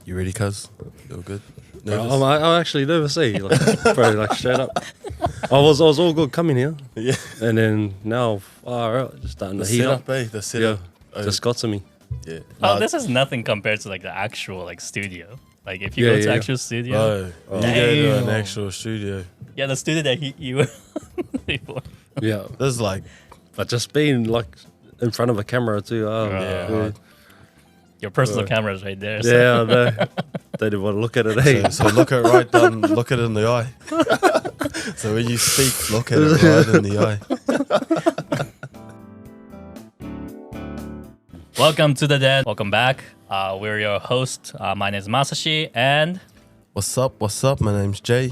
You ready, cuz? You all good? I actually never see, bro, straight up. I was all good coming here. Yeah. And then now, just starting to heat up. The setup. Just got to me. Yeah. This is nothing compared to the actual studio. Like if you go to actual studio. You go to an actual studio. Yeah, the studio that you were before. Yeah. This is But just being in front of a camera too. Your personal camera's right there. So. Yeah, I know. They didn't want to look at it. Hey. So look it right down, look it in the eye. So when you speak, look at it right in the eye. Welcome to DaDen. Welcome back. We're your host. My name is Masashi, and What's up? My name's Jay.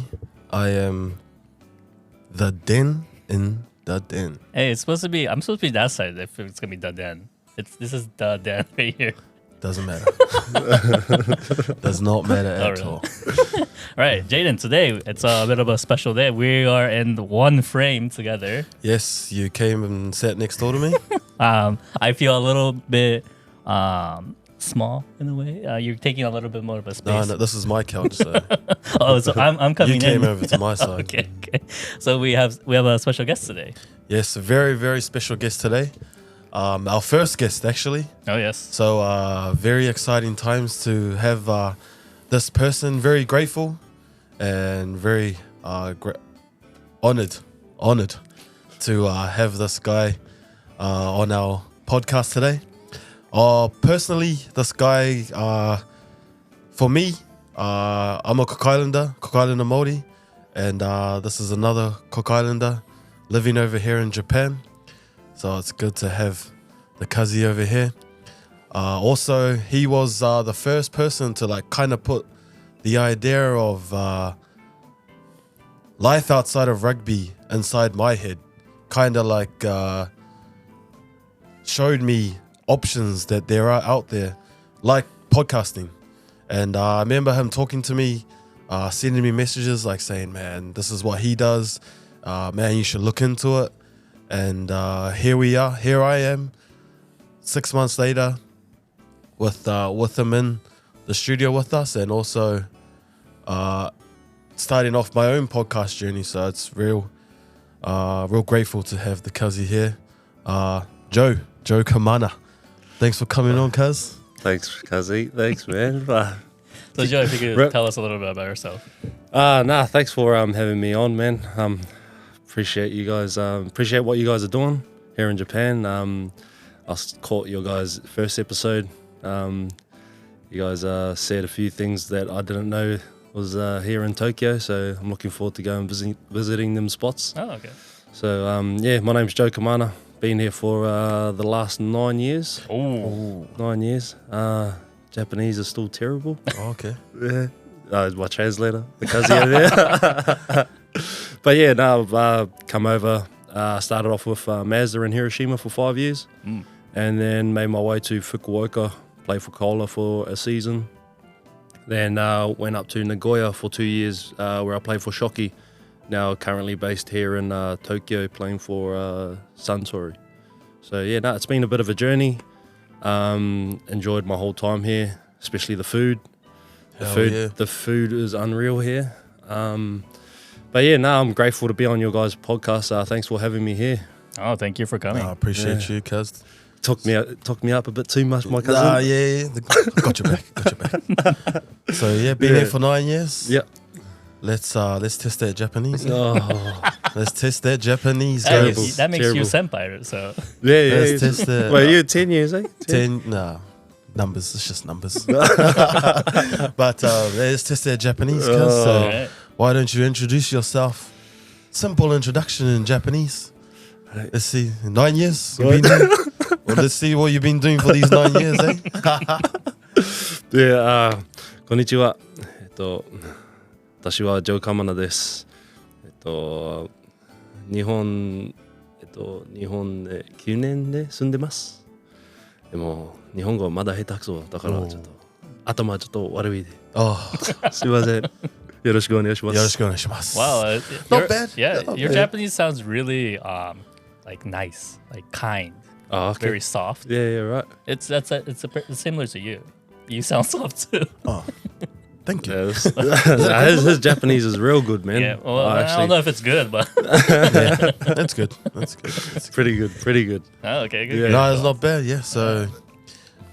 I am the den in DaDen. hey, I'm supposed to be that side if it's gonna be DaDen. This is DaDen right here. Doesn't matter. Does not matter at all. All right, Jayden, today it's a bit of a special day. We are in one frame together. Yes, you came and sat next door to me. I feel a little bit small in a way. You're taking a little bit more of a space. No, this is my couch. So Oh, so I'm coming you in. came over to my side. Okay. So we have a special guest today. Yes, a very, very special guest today. Our first guest, actually. Oh yes. So very exciting times to have this person. Very grateful and very honored to have this guy on our podcast today. Personally, this guy, for me, I'm a Cook Islander Māori, and this is another Cook Islander living over here in Japan. So it's good to have the Kazi over here. Also, he was the first person to kind of put the idea of life outside of rugby inside my head. Kind of showed me options that there are out there, like podcasting. And I remember him talking to me, sending me messages saying, man, this is what he does. Man, you should look into it. And here I am 6 months later with him in the studio with us, and also starting off my own podcast journey. So it's real grateful to have the Kazi here. Joe Kamana, thanks for coming on, Kaz. Thanks, Kazi. Thanks, man. So Joe, if you could tell us a little bit about yourself. Thanks for having me on, man. Appreciate you guys. Appreciate what you guys are doing here in Japan. I caught your guys' first episode. You guys said a few things that I didn't know was here in Tokyo, so I'm looking forward to going visiting them spots. Oh, okay. So my name's Joe Kamana. Been here for the last 9 years. Oh, 9 years. Japanese is still terrible. Oh, okay. Yeah. My translator, the Kazi over there. But yeah, no, I've come over, started off with Mazda in Hiroshima for 5 years, and then made my way to Fukuoka, played for Kola for a season. Then went up to Nagoya for 2 years, where I played for Shoki. Now currently based here in Tokyo, playing for Suntory. So yeah, no, it's been a bit of a journey. Enjoyed my whole time here, especially the food. The food is unreal here. But yeah, no, I'm grateful to be on your guys' podcast. Thanks for having me here. Oh, thank you for coming. I appreciate you, Kaz. Took me up a bit too much, my cousin. Yeah. Got your back. So yeah, been here for 9 years. Yeah. Let's test that Japanese. Oh. Let's test that Japanese. That makes you senpai, so. Yeah. Let's test that. Wait, you're 10 years, eh? 10? Nah. Numbers. It's just numbers. But let's test that Japanese, Kaz. So Right. why don't you introduce yourself? Simple introduction in Japanese. Let's see. 9 years you've been here? Well, let's see what you've been doing for these 9 years, eh? Yeah, こんにちは。私はジョー・カマナです。日本で9年で住んでます。でも日本語まだ下手くそだからちょっと頭ちょっと悪いで。すいません。よろしくお願いします。よろしくお願いします。Wow, Not bad. Yeah, Not your bad. Japanese sounds really nice, kind, Oh, okay. very soft. Yeah, right. It's similar to you. You sound soft too. Thank you. Yeah, his Japanese is real good, man. Yeah, well, I don't know if it's good, but Yeah, that's good. That's good. That's good. pretty good. oh, okay, good. Yeah. No, it's not bad. Yeah, so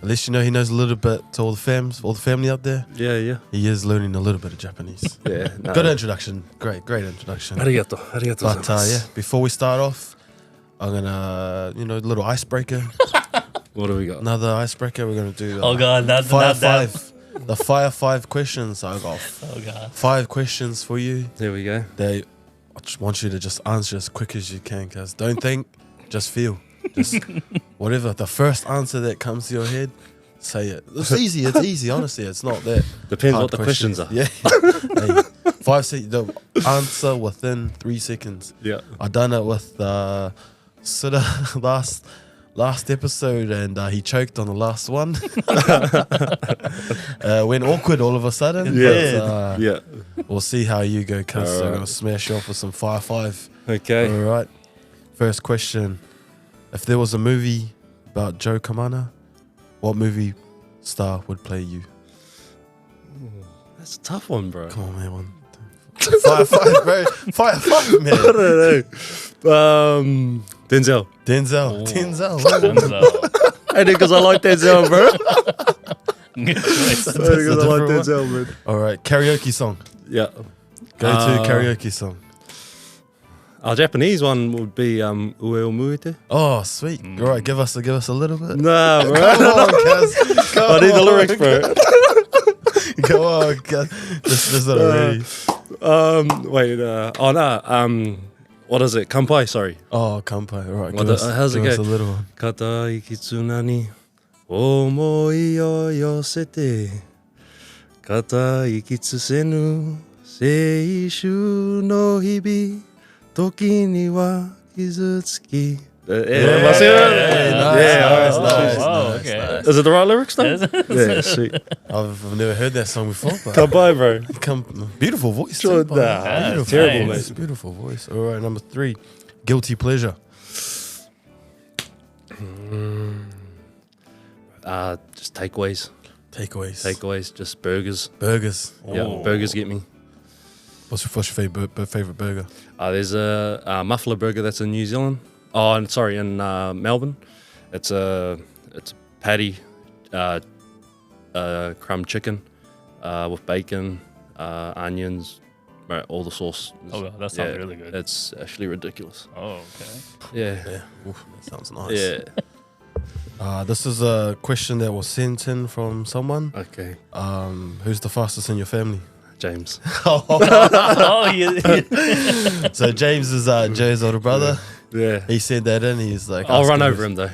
at least he knows a little bit to all the family out there. Yeah. He is learning a little bit of Japanese. Yeah. No. Good introduction. Great introduction. Arigato. But yeah, before we start off, I'm gonna a little icebreaker. What do we got? Another icebreaker. We're gonna do. Oh god, that's fire not that. five. The fire 5 questions. I got Oh god. 5 questions for you. There we go. I just want you to just answer as quick as you can, cause don't think, just feel. Just whatever. The first answer that comes to your head, say it. It's easy, honestly. It's not that. Depends hard what the questions are. Yeah. Hey, 5 seconds. The answer within 3 seconds. Yeah. I done it with Suda last episode, and he choked on the last one. Went awkward all of a sudden. Yeah. But, Yeah. we'll see how you go, cuz. So I'm Alright. gonna smash you off with some fire 5. Okay. All right. First question: if there was a movie about Joe Kamana, what movie star would play you? That's a tough one, bro. Come on, man. Fire 5, bro. Fire 5, man. I don't know. Denzel. Denzel. Oh. Denzel. I think because I like Denzel, bro. Good choice. I That's think 'cause I a like different Denzel, man. All right. Karaoke song. Yeah. Go to karaoke song. Our Japanese one would be Ue o Muite. Oh, sweet. All right. Give us a little bit. Nah, bro. Come on, cuz. I need the lyrics, bro. Come on, cuz. This is not ready. Wait. What is it? Kampai. Sorry. Oh, kampai. All right. What Give the- us, how's it give us go? a little one. Kata ikitsuna ni omoi o yosete. Kata ikitsusenu seishu no hibi. Toki ni wa kizutsuki. Yeah, nice. nice, Oh, nice, okay. nice. Is it the right lyrics though? Yes. Yeah, sweet. I've never heard that song before, but Kampai, bro. beautiful voice. Sure, too, nah, beautiful terrible, voice, mate. beautiful voice. All right, number 3, guilty pleasure. Just takeaways. Takeaways. Just burgers. Burgers. Yeah, Oh. burgers get me. What's your favorite burger? There's a muffler burger that's in New Zealand. Oh, and sorry, in Melbourne. It's a patty, crumb chicken with bacon, onions, right, all the sauce. Oh, wow, that sounds really good. It's actually ridiculous. Oh, okay. Yeah. Yeah, oof, that sounds nice. Yeah. This is a question that was sent in from someone. Okay. Who's the fastest in your family? James. Oh, you, So James is Joe's older brother. Yeah. He said that in. He's like, I'll run asking over him though.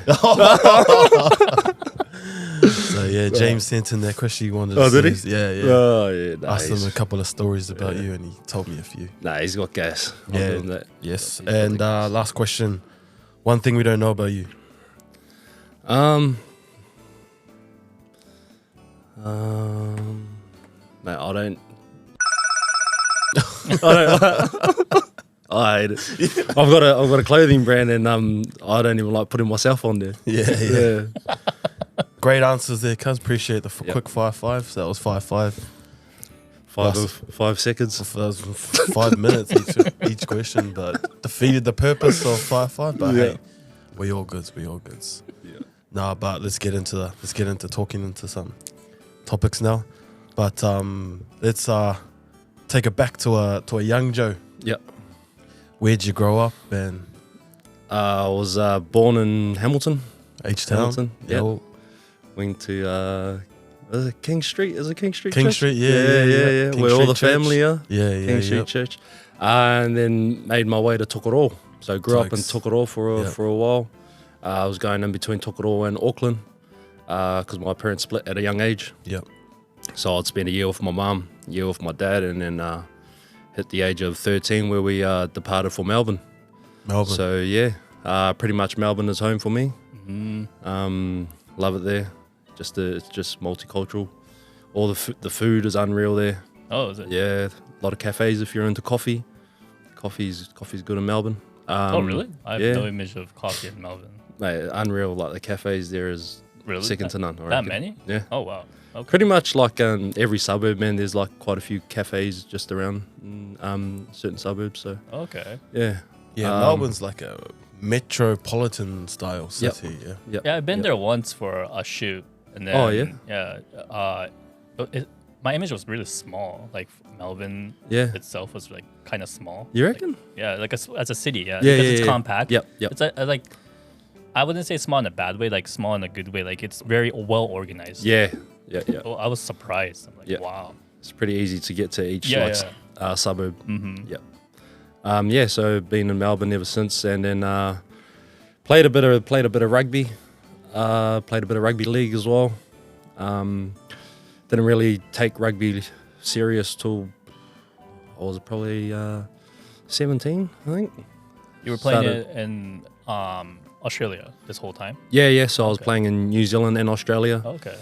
So yeah, James sent in that question. He wanted. Oh, to did see- he? Yeah, yeah. Oh yeah. Nah, Asked him a he's, couple of stories about you, and he told me a few. he's got gas. I'll Yeah. give him that. Yes. And last question. One thing we don't know about you. Mate, I don't. I hate it. I've got a clothing brand, and I don't even like putting myself on there. Yeah. Great answers there, cuz. Appreciate the Yep. quick 5-5. So that was 5-5. 5 seconds. That was 5 minutes each question, but defeated the purpose of 5-5. But Yeah. hey, we all goods. Yeah. Nah, but let's get into talking into some topics now. But let's take it back to a young Joe. Yep. Where'd you grow up? And I was born in Hamilton. H-Town? Hamilton, Yeah. yep. Went to is it King Street? Is it King Street? King Church? Street, yeah. King Where all Street the Church. family are. Yeah. King Street Church. And then made my way to Tokoro. So grew up in Tokes. Tokoro for Yeah. a while. I was going in between Tokoro and Auckland because my parents split at a young age. Yep. So I'd spend a year with my mum, a year with my dad, and then hit the age of 13 where we departed for Melbourne. So yeah, pretty much Melbourne is home for me. Love it there. It's just multicultural. All the food is unreal there. oh, is it? Yeah, a lot of cafes if you're into coffee. Coffee's good in Melbourne. Oh, really? I have yeah. no image of coffee in Melbourne. Mate, unreal. Like the cafes there is Really? Second to none. I That reckon. many? Yeah. Oh wow. Okay. Pretty much like every suburb, man. There's like quite a few cafes just around certain suburbs. So Okay. yeah, Yeah, Melbourne's like a metropolitan style city. Yeah. Yep. Yeah, I've been Yep. there once for a shoot, and then Oh, yeah? but my image was really small. Like Melbourne Yeah. itself was like kind of small. You Like, reckon? yeah, like as a city, yeah, Yeah, because yeah, it's yeah. compact. Yep, yep. It's like I wouldn't say small in a bad way, like small in a good way. Like it's very well organized. Yeah, yeah, yeah. Oh, I was surprised. I'm like, Yeah. wow. It's pretty easy to get to each Yeah, like, yeah. suburb. Mm-hmm. Yep. Yeah. So been in Melbourne ever since, and then played a bit of rugby. Played a bit of rugby league as well. Didn't really take rugby serious till I was probably 17, I think. You were playing Started- it in Australia this whole time. Yeah. So I was Okay. playing in New Zealand and Australia. Okay.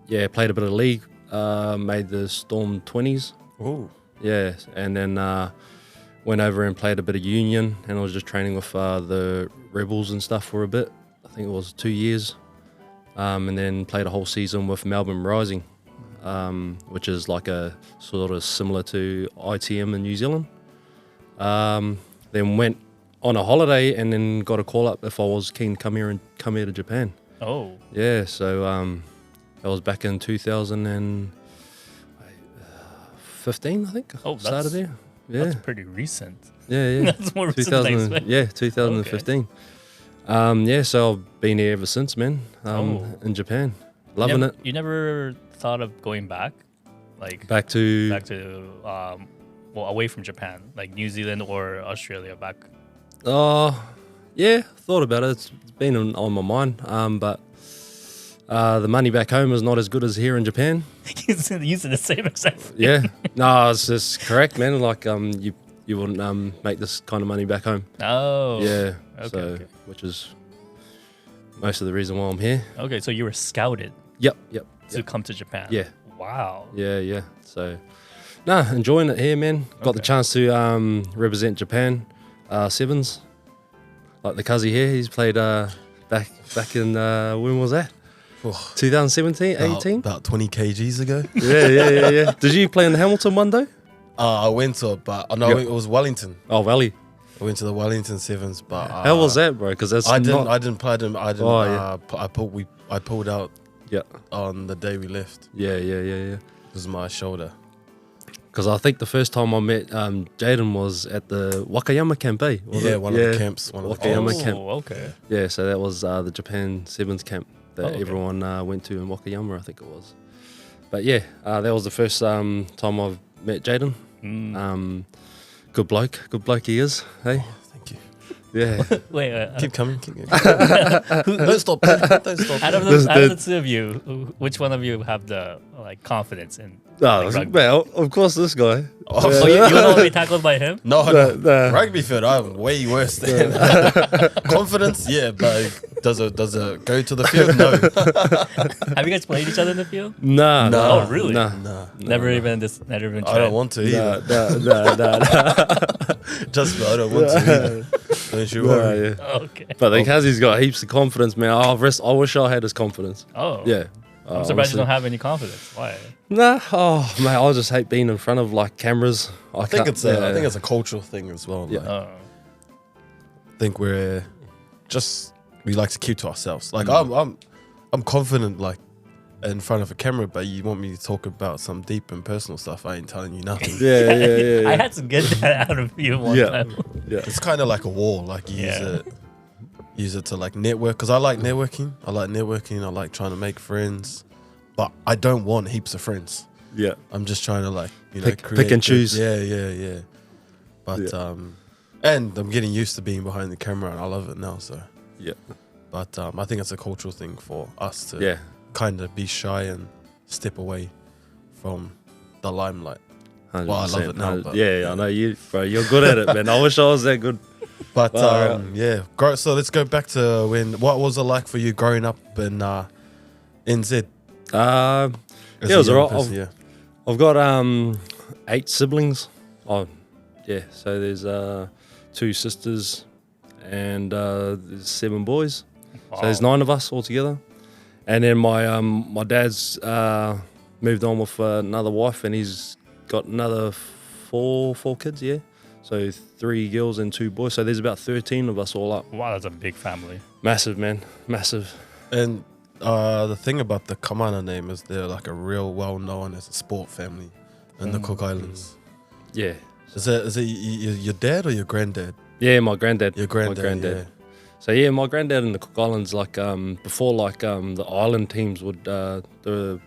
Yeah, played a bit of league. Made the Storm 20s. Oh, Yeah, and then went over and played a bit of union, and I was just training with the Rebels and stuff for a bit. I think it was 2 years, and then played a whole season with Melbourne Rising, which is like a sort of similar to ITM in New Zealand. Then went on a holiday, and then got a call up if I was keen to come here to Japan. Oh. Yeah, so that was back in 2015, I think. Oh, started there. Yeah, That's pretty recent. yeah. That's more recent than I 2000, expected. yeah, 2015. Yeah, so I've been here ever since, man. In Japan, loving it. You never thought of going back, like Back to well, away from Japan, like New Zealand or Australia, back. yeah, thought about it. It's been on my mind. But the money back home is not as good as here in Japan. Using the same exact. Thing. Yeah, no, it's just correct, man. Like you wouldn't make this kind of money back home. Oh. Yeah, Okay, so okay. which is most of the reason why I'm here. Okay, so you were scouted Yep. to come to Japan. Yeah. Wow. Yeah. So, enjoying it here, man. Got the Okay. chance to represent Japan sevens. Like the Kazi here, he's played back in when was that? Oh. 2017, 18. about 20 kgs ago. Yeah. Did you play in the Hamilton one though? I went to it, but no, Yep. it was Wellington. Oh, Valley. I went to the Wellington Sevens, but How was that, bro? Because that's I didn't. not. I didn't play. I didn't. Oh, yeah. I pulled out Yeah. on the day we left. Yeah. It was my shoulder. Because I think the first time I met Jayden was at the Wakayama camp, eh? Was Yeah, it? one of the camps. One of the Wakayama camps. camp. Okay. Yeah, so that was the Japan Sevens camp that Oh, okay. everyone went to in Wakayama, I think it was. But yeah, that was the first time I've met Jayden. Mm. Good bloke he is, hey? Thank you. Yeah. Wait. Keep coming. Don't stop. Don't stop. Out of the two of you, which one of you have the confidence in? Oh, rugby? well, of course this guy. Oh, you would want to be tackled by him? No, The- rugby field. I'm way worse than confidence. Yeah, but does it go to the field? No. Have you guys played each other in the field? Nah. No. Oh, really? Nah. Never even tried. I don't want to either. Nah. Just I don't want to either. Don't you worry. Yeah. Okay. But the Kazi's got heaps of confidence, man. I wish I had his confidence. Oh. Yeah. I'm surprised you don't have any confidence. Why? Nah, mate, I just hate being in front of like cameras. I think it's a cultural thing as well. Yeah. Like, Oh. I think we like to keep to ourselves. Like I'm confident like in front of a camera, but you want me to talk about some deep and personal stuff, I ain't telling you nothing. Yeah. I had to get that out of you one Yeah. time. Yeah. It's kind of like a wall. Like you use it to like network, because I like networking. I like trying to make friends, but I don't want heaps of friends. Yeah. I'm just trying to like Pick create and choose. Yeah. But and I'm getting used to being behind the camera, and I love it now. So Yeah. but I think it's a cultural thing for us to Yeah. kind of be shy and step away from the limelight. 100%. Well, I love it now, but- yeah, I know you, bro. You're good at it, man. I wish I was that good. But Well, so let's go back to what was it like for you growing up in NZ? Yeah, As it a was young alright. person, yeah. I've got 8 siblings. Oh, yeah. So there's 2 sisters and there's 7 boys. So there's 9 of us all together. And then my dad's moved on with another wife, and he's got another four kids, yeah. So 3 girls and 2 boys. So there's about 13 of us all up. Wow, that's a big family. Massive, man. Massive. And the thing about the Kamana name is they're like a real well-known as a sport family in the Cook Islands. Yeah. Is it your dad or your granddad? Yeah, my granddad. Your granddad, My granddad. yeah. So yeah, my granddad in the Cook Islands, like before, like the island teams would, the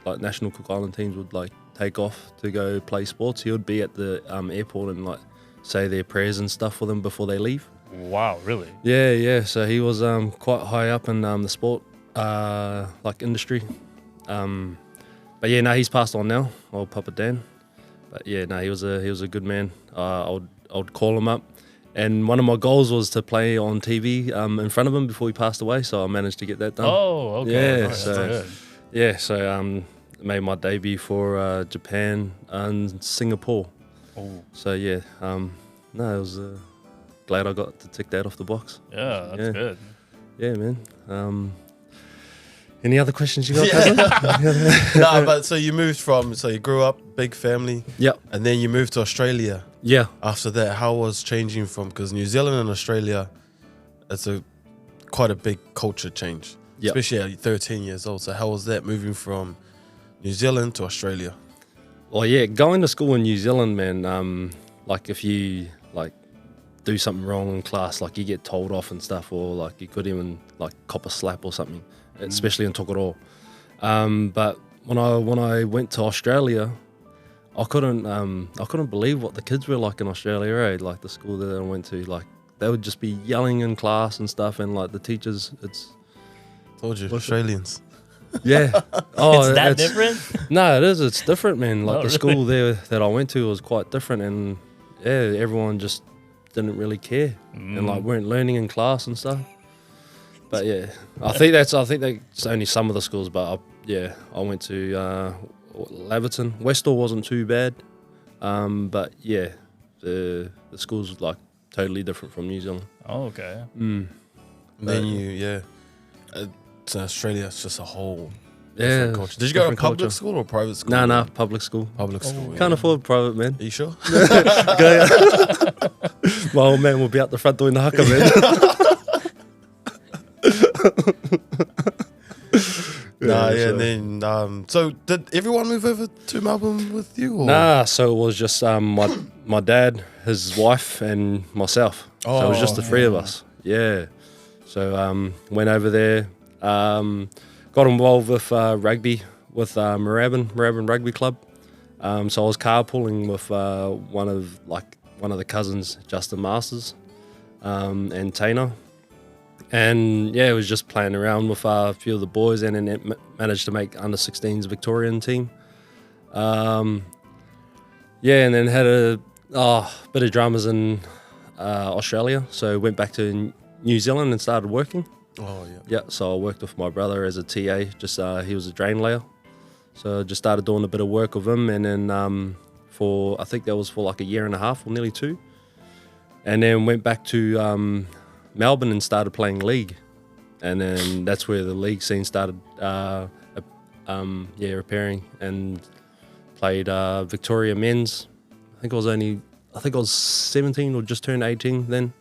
like national Cook Island teams would like take off to go play sports. He would be at the airport and like say their prayers and stuff for them before they leave. Wow, really? Yeah. So he was quite high up in the sport like industry. But yeah, no, he's passed on now, old Papa Dan. But yeah, no, he was a good man. I would call him up. And one of my goals was to play on TV in front of him before he passed away, so I managed to get that done. Oh, okay. Yeah, Nice. so That's good. yeah, so made my debut for Japan and Singapore. Oh, So yeah, no, I was glad I got to tick that off the box. yeah, that's Yeah. good. Yeah, man. Any other questions you got, cousin? No, but so you grew up, big family, Yep. and then you moved to Australia. Yeah. After that, how was changing from, because New Zealand and Australia, it's quite a big culture change, Yep. especially at 13 years old. So how was that moving from New Zealand to Australia? Well, yeah, going to school in New Zealand, man, like if you like do something wrong in class, like you get told off and stuff, or like you could even like cop a slap or something, especially in Tokoro. But when I went to Australia, I couldn't believe what the kids were like in Australia, eh? Like the school that I went to, like they would just be yelling in class and stuff, and like the teachers, Told you, Australians. yeah. Oh, It's that different? No, it is. It's different, man. Like Oh, the really? school there that I went to was quite different, and yeah, everyone just didn't really care and like weren't learning in class and stuff. But yeah, I think that's only some of the schools. But I went to Laverton. Westall wasn't too bad, but yeah, the school's like totally different from New Zealand. Oh, okay. And then to Australia, it's just a whole Yeah, different culture. Did you go to different public culture. school or private school? Nah, public school. Public school. Can't afford private, man. Are you sure? My old man will be out the front doing the haka, man. And then so did everyone move over to Melbourne with you? Or? Nah, so it was just my dad, his wife, and myself. So it was just the 3 of us. Yeah. So went over there, got involved with rugby with Moorabbin Rugby Club. So I was carpooling with one of the cousins, Justin Masters, and Tainer. And yeah, it was just playing around with a few of the boys, and then it managed to make under 16s Victorian team. And then had a bit of dramas in Australia, so went back to New Zealand and started working. Oh yeah. Yeah, so I worked with my brother as a TA. Just he was a drain layer, so I just started doing a bit of work with him, and then I think that was for like a year and a half or nearly 2, and then went back to Melbourne and started playing league, and then that's where the league scene started repairing, and played Victoria men's. I think I was 17 or just turned 18 then.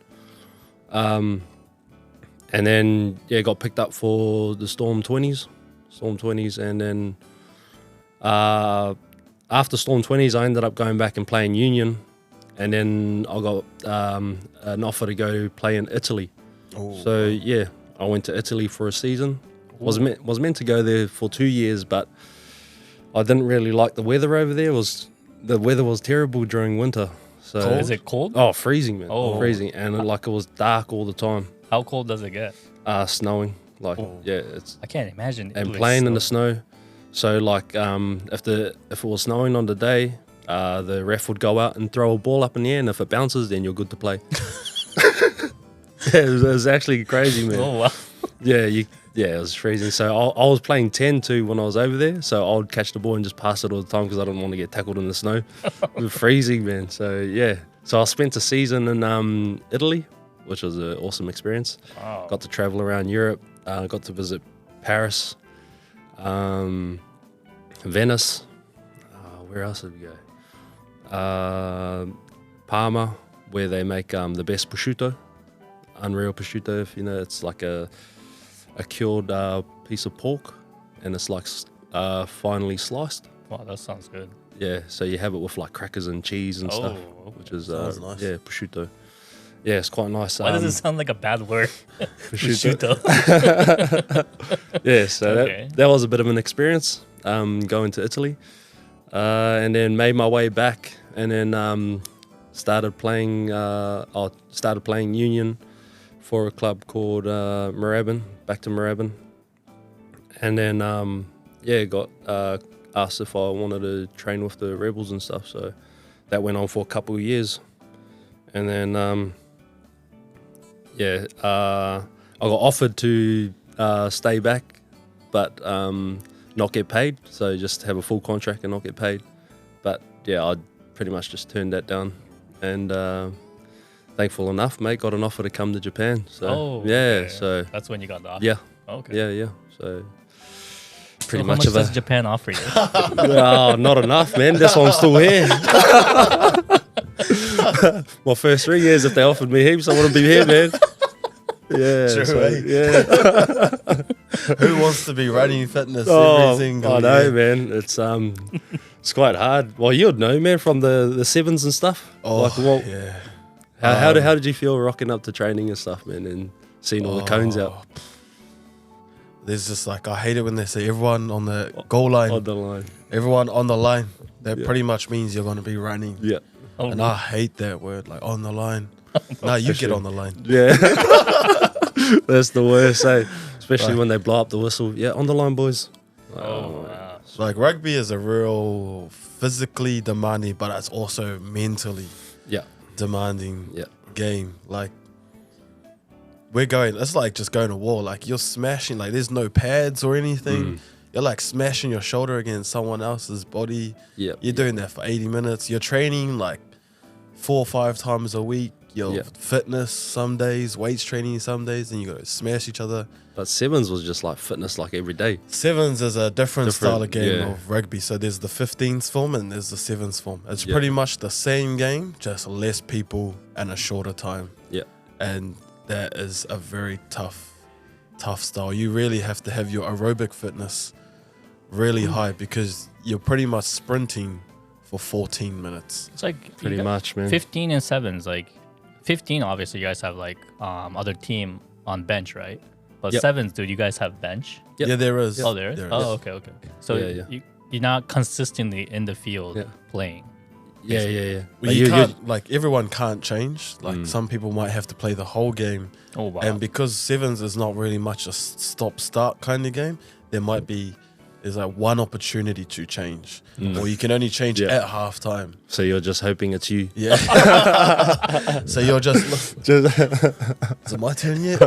And then got picked up for the Storm 20s, and then after Storm 20s I ended up going back and playing Union. And then I got an offer to go play in Italy. Oh. So yeah, I went to Italy for a season. Was meant to go there for 2 years, but I didn't really like the weather over there. The weather was terrible during winter. So Cold? Is it cold? Oh, freezing, man. Oh. Freezing, and it was dark all the time. How cold does it get? Snowing, Oh. I can't imagine. and Italy playing in the snow. snow. So like, if it was snowing on the day, the ref would go out and throw a ball up in the air, and if it bounces, then you're good to play. It was actually crazy, man. Oh wow. It was freezing. So I was playing 10 too when I was over there. So I would catch the ball and just pass it all the time because I didn't want to get tackled in the snow. It was freezing, man. So yeah. So I spent a season in Italy, which was an awesome experience. Wow. Got to travel around Europe. Got to visit Paris, Venice. Where else did we go? Parma, where they make the best prosciutto, unreal prosciutto. If you know, it's like a cured piece of pork, and it's like finely sliced. Wow, that sounds good. Yeah, so you have it with like crackers and cheese and stuff, which is Sounds nice. yeah, prosciutto. Yeah, it's quite nice. Why does it sound like a bad word? prosciutto? Prosciutto. Yeah, so Okay. that was a bit of an experience going to Italy, and then made my way back, and then started playing union for a club called Moorabbin, back to Moorabbin, and then got asked if I wanted to train with the Rebels and stuff. So that went on for a couple of years, and then I got offered to stay back, but not get paid. So just have a full contract and not get paid. But yeah, I pretty much just turned that down, and thankful enough, mate, got an offer to come to Japan. So okay. so That's when you got the offer. yeah, Okay. yeah. So So pretty how much much of does a Japan offer you? oh, not enough, man. That's why I'm still here. My first 3 years, if they offered me heaps, I wouldn't be here, man. Yeah, True, so, eh? yeah. Who wants to be running fitness Oh, every single I know, year? man. It's quite hard. Well, you'd know, man, from the sevens and stuff. Oh, Like, what, yeah. how did you feel rocking up to training and stuff, man, and seeing all the cones out There's just like, I hate it when they say everyone on the goal line, on the line? everyone on the line. That Yeah. pretty much means you're going to be running. Yeah, Oh, And I hate that word, like on the line. No, you get sure. on the line. yeah. That's the worst, eh? Especially Right. when they blow up the whistle. Yeah, on the line, boys. oh wow. Like rugby is a real physically demanding, but it's also mentally Yeah, demanding yeah. game. Like it's like just going to war. Like you're smashing, like there's no pads or anything. You're like smashing your shoulder against someone else's body. Yeah, You're doing that for 80 minutes. You're training like 4 or 5 times a week. Your Yeah. fitness some days, weights training some days, and you got to smash each other. But sevens was just like fitness, like every day. Sevens is a different style of game yeah. of rugby. So there's the 15s form and there's the 7s form. It's Yeah. pretty much the same game, just less people and a shorter time. Yeah, And that is a very tough style. You really have to have your aerobic fitness really high because you're pretty much sprinting for 14 minutes. It's like pretty much, man. 15 and 7s. Like 15, obviously, you guys have like other team on bench, right? But Yep. 7s, dude, you guys have bench? Yep. Yeah, there is. Oh, there is? There Oh, is. okay. So Yeah, yeah. you're not consistently in the field Yeah. playing. Yeah. Well, But you can't, like, everyone can't change. Like, Mm. some people might have to play the whole game. Oh, wow. And because 7s is not really much a stop-start kind of game, there's like one opportunity to change. Or you can only change Yeah. at halftime. So you're just hoping it's you. Yeah. So you're just, Just is it my turn yet?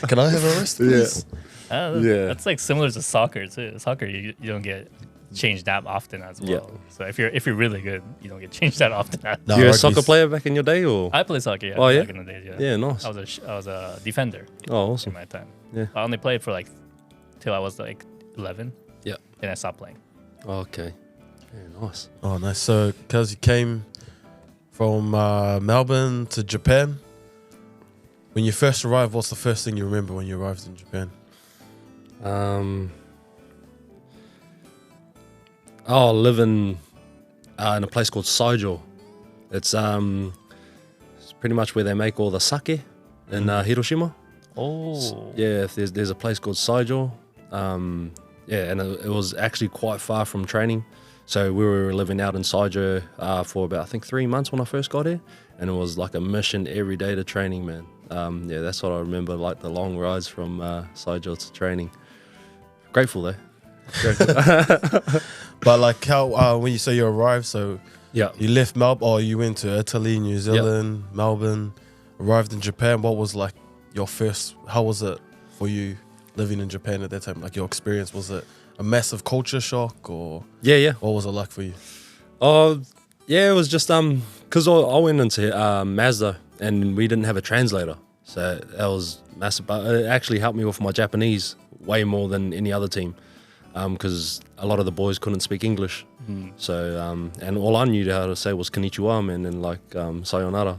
Can I have a rest, please? Yeah. That's like similar to soccer too. Soccer, you don't get changed that often as well. Yeah. So if you're really good, you don't get changed that often. No, You're a rugby's- soccer player back in your day, or? I played soccer, yeah, Oh, yeah? back in the days. Yeah, Yeah, nice. I was a defender Oh, in awesome. my time. Yeah. I only played for like till I was like 11. Yeah. Then I stopped playing. Okay. Yeah, nice. Oh, nice. So, because you came from Melbourne to Japan, when you first arrived, what's the first thing you remember when you arrived in Japan? Living in a place called Saijo. It's pretty much where they make all the sake in Hiroshima. Oh. Yeah, if there's a place called Saijo. And it was actually quite far from training. So we were living out in Saijo for about, I think, 3 months when I first got here. And it was like a mission every day to training, man. That's what I remember, like the long rides from Saijo to training. Grateful, though. Grateful. But like how when you say you arrived, so Yeah. you left Melbourne, or you went to Italy, New Zealand, Melbourne, arrived in Japan. What was like your first? How was it for you living in Japan at that time? Like your experience, was it a massive culture shock, or Yeah. what was it like for you? Oh, yeah, it was just because I went into Mazda and we didn't have a translator. So that was massive. But it actually helped me with my Japanese way more than any other team, because a lot of the boys couldn't speak English. So and all I knew how to say was konnichiwa, man, and like sayonara.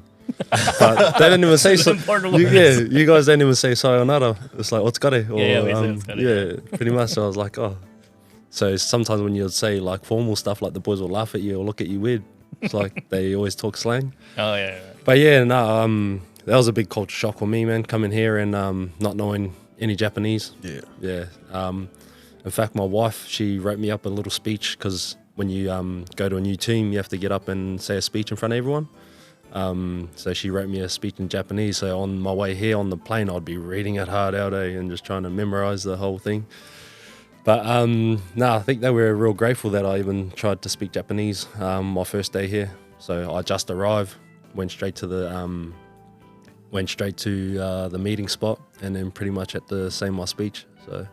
But they didn't even say so. Yeah, you guys don't even say sayonara. It's like otsukare. Or, Yeah, we say otsukare. Yeah, pretty much. So I was like, oh. So sometimes when you'd say like formal stuff, like the boys will laugh at you or look at you weird. It's like they always talk slang. Oh yeah. But yeah, no, that was a big culture shock for me, man, coming here and not knowing any Japanese. Yeah. Yeah. In fact, my wife, she wrote me up a little speech, because when you go to a new team, you have to get up and say a speech in front of everyone. So she wrote me a speech in Japanese. So on my way here on the plane, I'd be reading it hard out, and just trying to memorize the whole thing. But no, I think they were real grateful that I even tried to speak Japanese my first day here. So I just arrived, went straight to the meeting spot, and then pretty much had to say my speech. So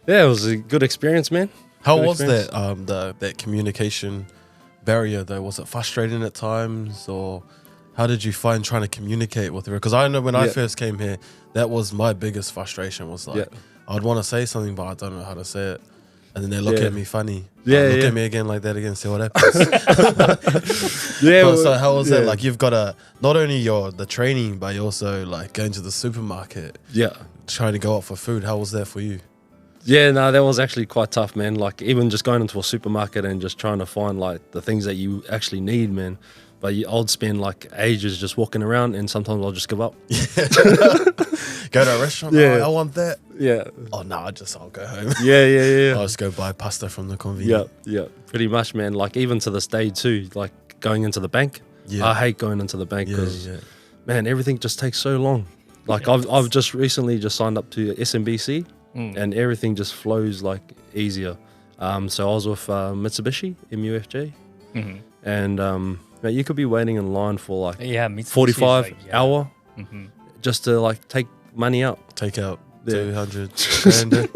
yeah, it was a good experience, man. How Good was experience. that communication barrier though? Was it frustrating at times, or how did you find trying to communicate with her? Because I know when I first came here, that was my biggest frustration. Was like I'd want to say something, but I don't know how to say it, and then they look at me funny. Look at me again like that again. See what happens. But so how was it? Like you've got to not only the training, but you also like going to the supermarket. Yeah. Trying to go out for food. How was that for you? Yeah, no, that was actually quite tough, man. Like even just going into a supermarket and just trying to find like the things that you actually need, man. But I'd spend like ages just walking around, and sometimes I'll just give up. Go to a restaurant. Yeah. Oh, I want that. Yeah. Oh no, I'll go home. Yeah. I'll just go buy pasta from the convenience. Yeah. Pretty much, man. Like even to this day too, like going into the bank. Yeah. I hate going into the bank because, man, everything just takes so long. Like I've just recently just signed up to SMBC, and everything just flows like easier. So I was with Mitsubishi, MUFJ, and man, you could be waiting in line for like 45 hour just to like take money out. Take out 200 grand.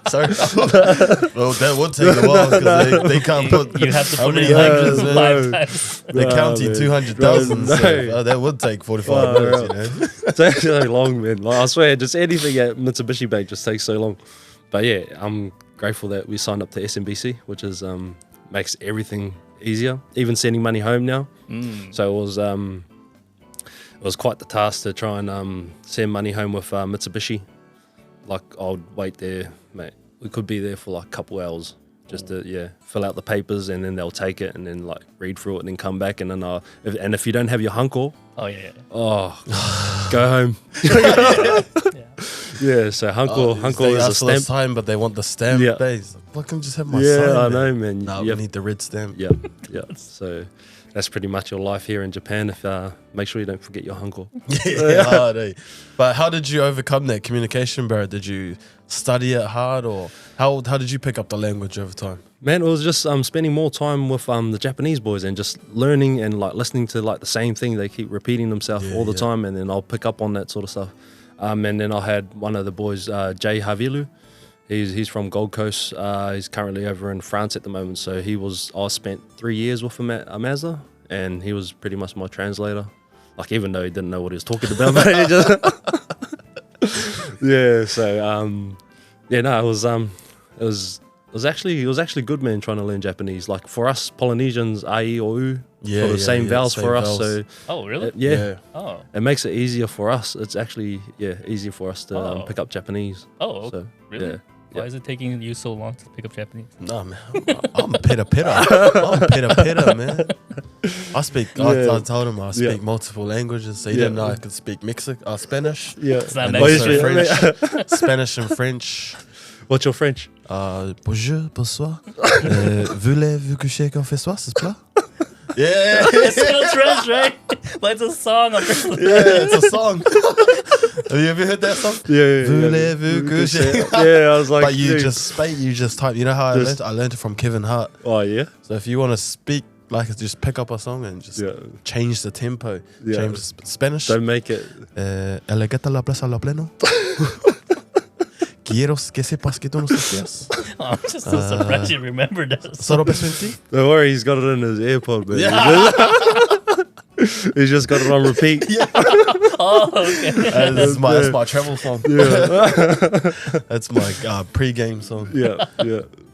Sorry. Well, that would take a while because they can't put. You have to how put many it in hundreds, man? 5 times. They're counting 200,000. So, that would take 45 minutes, you know. It takes so long, man. Like, I swear, just anything at Mitsubishi Bank just takes so long. But yeah, I'm grateful that we signed up to SMBC, which is makes everything easier. Even sending money home now. So it was quite the task to try and send money home with Mitsubishi. Like I'd wait there, mate. We could be there for like a couple hours just to fill out the papers, and then they'll take it and then like read through it and then come back, and then if you don't have your hunko, go home. Yeah, so hunko is a stamp. Time, but they want the stamp base. Why can't I just have my sign? Yeah, I man? know, man. No, you we need the red stamp. Yeah. So that's pretty much your life here in Japan. If make sure you don't forget your hunko. Hard, eh? But how did you overcome that communication barrier? Did you study it hard, or how did you pick up the language over time? Man, it was just spending more time with the Japanese boys and just learning and like listening to like the same thing. They keep repeating themselves all the time, and then I'll pick up on that sort of stuff. And then I had one of the boys, Jay Havilu. He's from Gold Coast. He's currently over in France at the moment. So I spent 3 years with him at Mazda, and he was pretty much my translator. Like even though he didn't know what he was talking about, but he just it was actually good, man, trying to learn Japanese. Like for us Polynesians, ai or u, for the same vowels for us. So really? it makes it easier for us. It's actually easier for us to pick up Japanese. So, really? Why is it taking you so long to pick up Japanese? No, man. I'm pitta. I'm pitta, man. I told him I speak multiple languages, so he didn't know I could speak Spanish. Yeah. It's not And Mexican. also French. Spanish and French. What's your French? Bonjour, bonsoir. Voulez-vous coucher qu'on fait soir, s'il vous plaît? Yeah. It's still French, right? But it's a song. It's a song. Have you ever heard that song? Yeah. Voulez-vous coucher? Yeah, I was like, But you just type. You know how I learned it from Kevin Hart. Oh yeah. So if you want to speak, like, just pick up a song and just change the tempo. Change Spanish. Don't make it. Elegata la plaza la pleno. Quiero que sepas que tú no sabías. I'm just so surprised you remembered that. Solo penso en ti. Don't worry, he's got it in his AirPod, man. He's just got it on repeat. Oh, okay. That's my travel song. Yeah. That's my pre-game song. Yeah.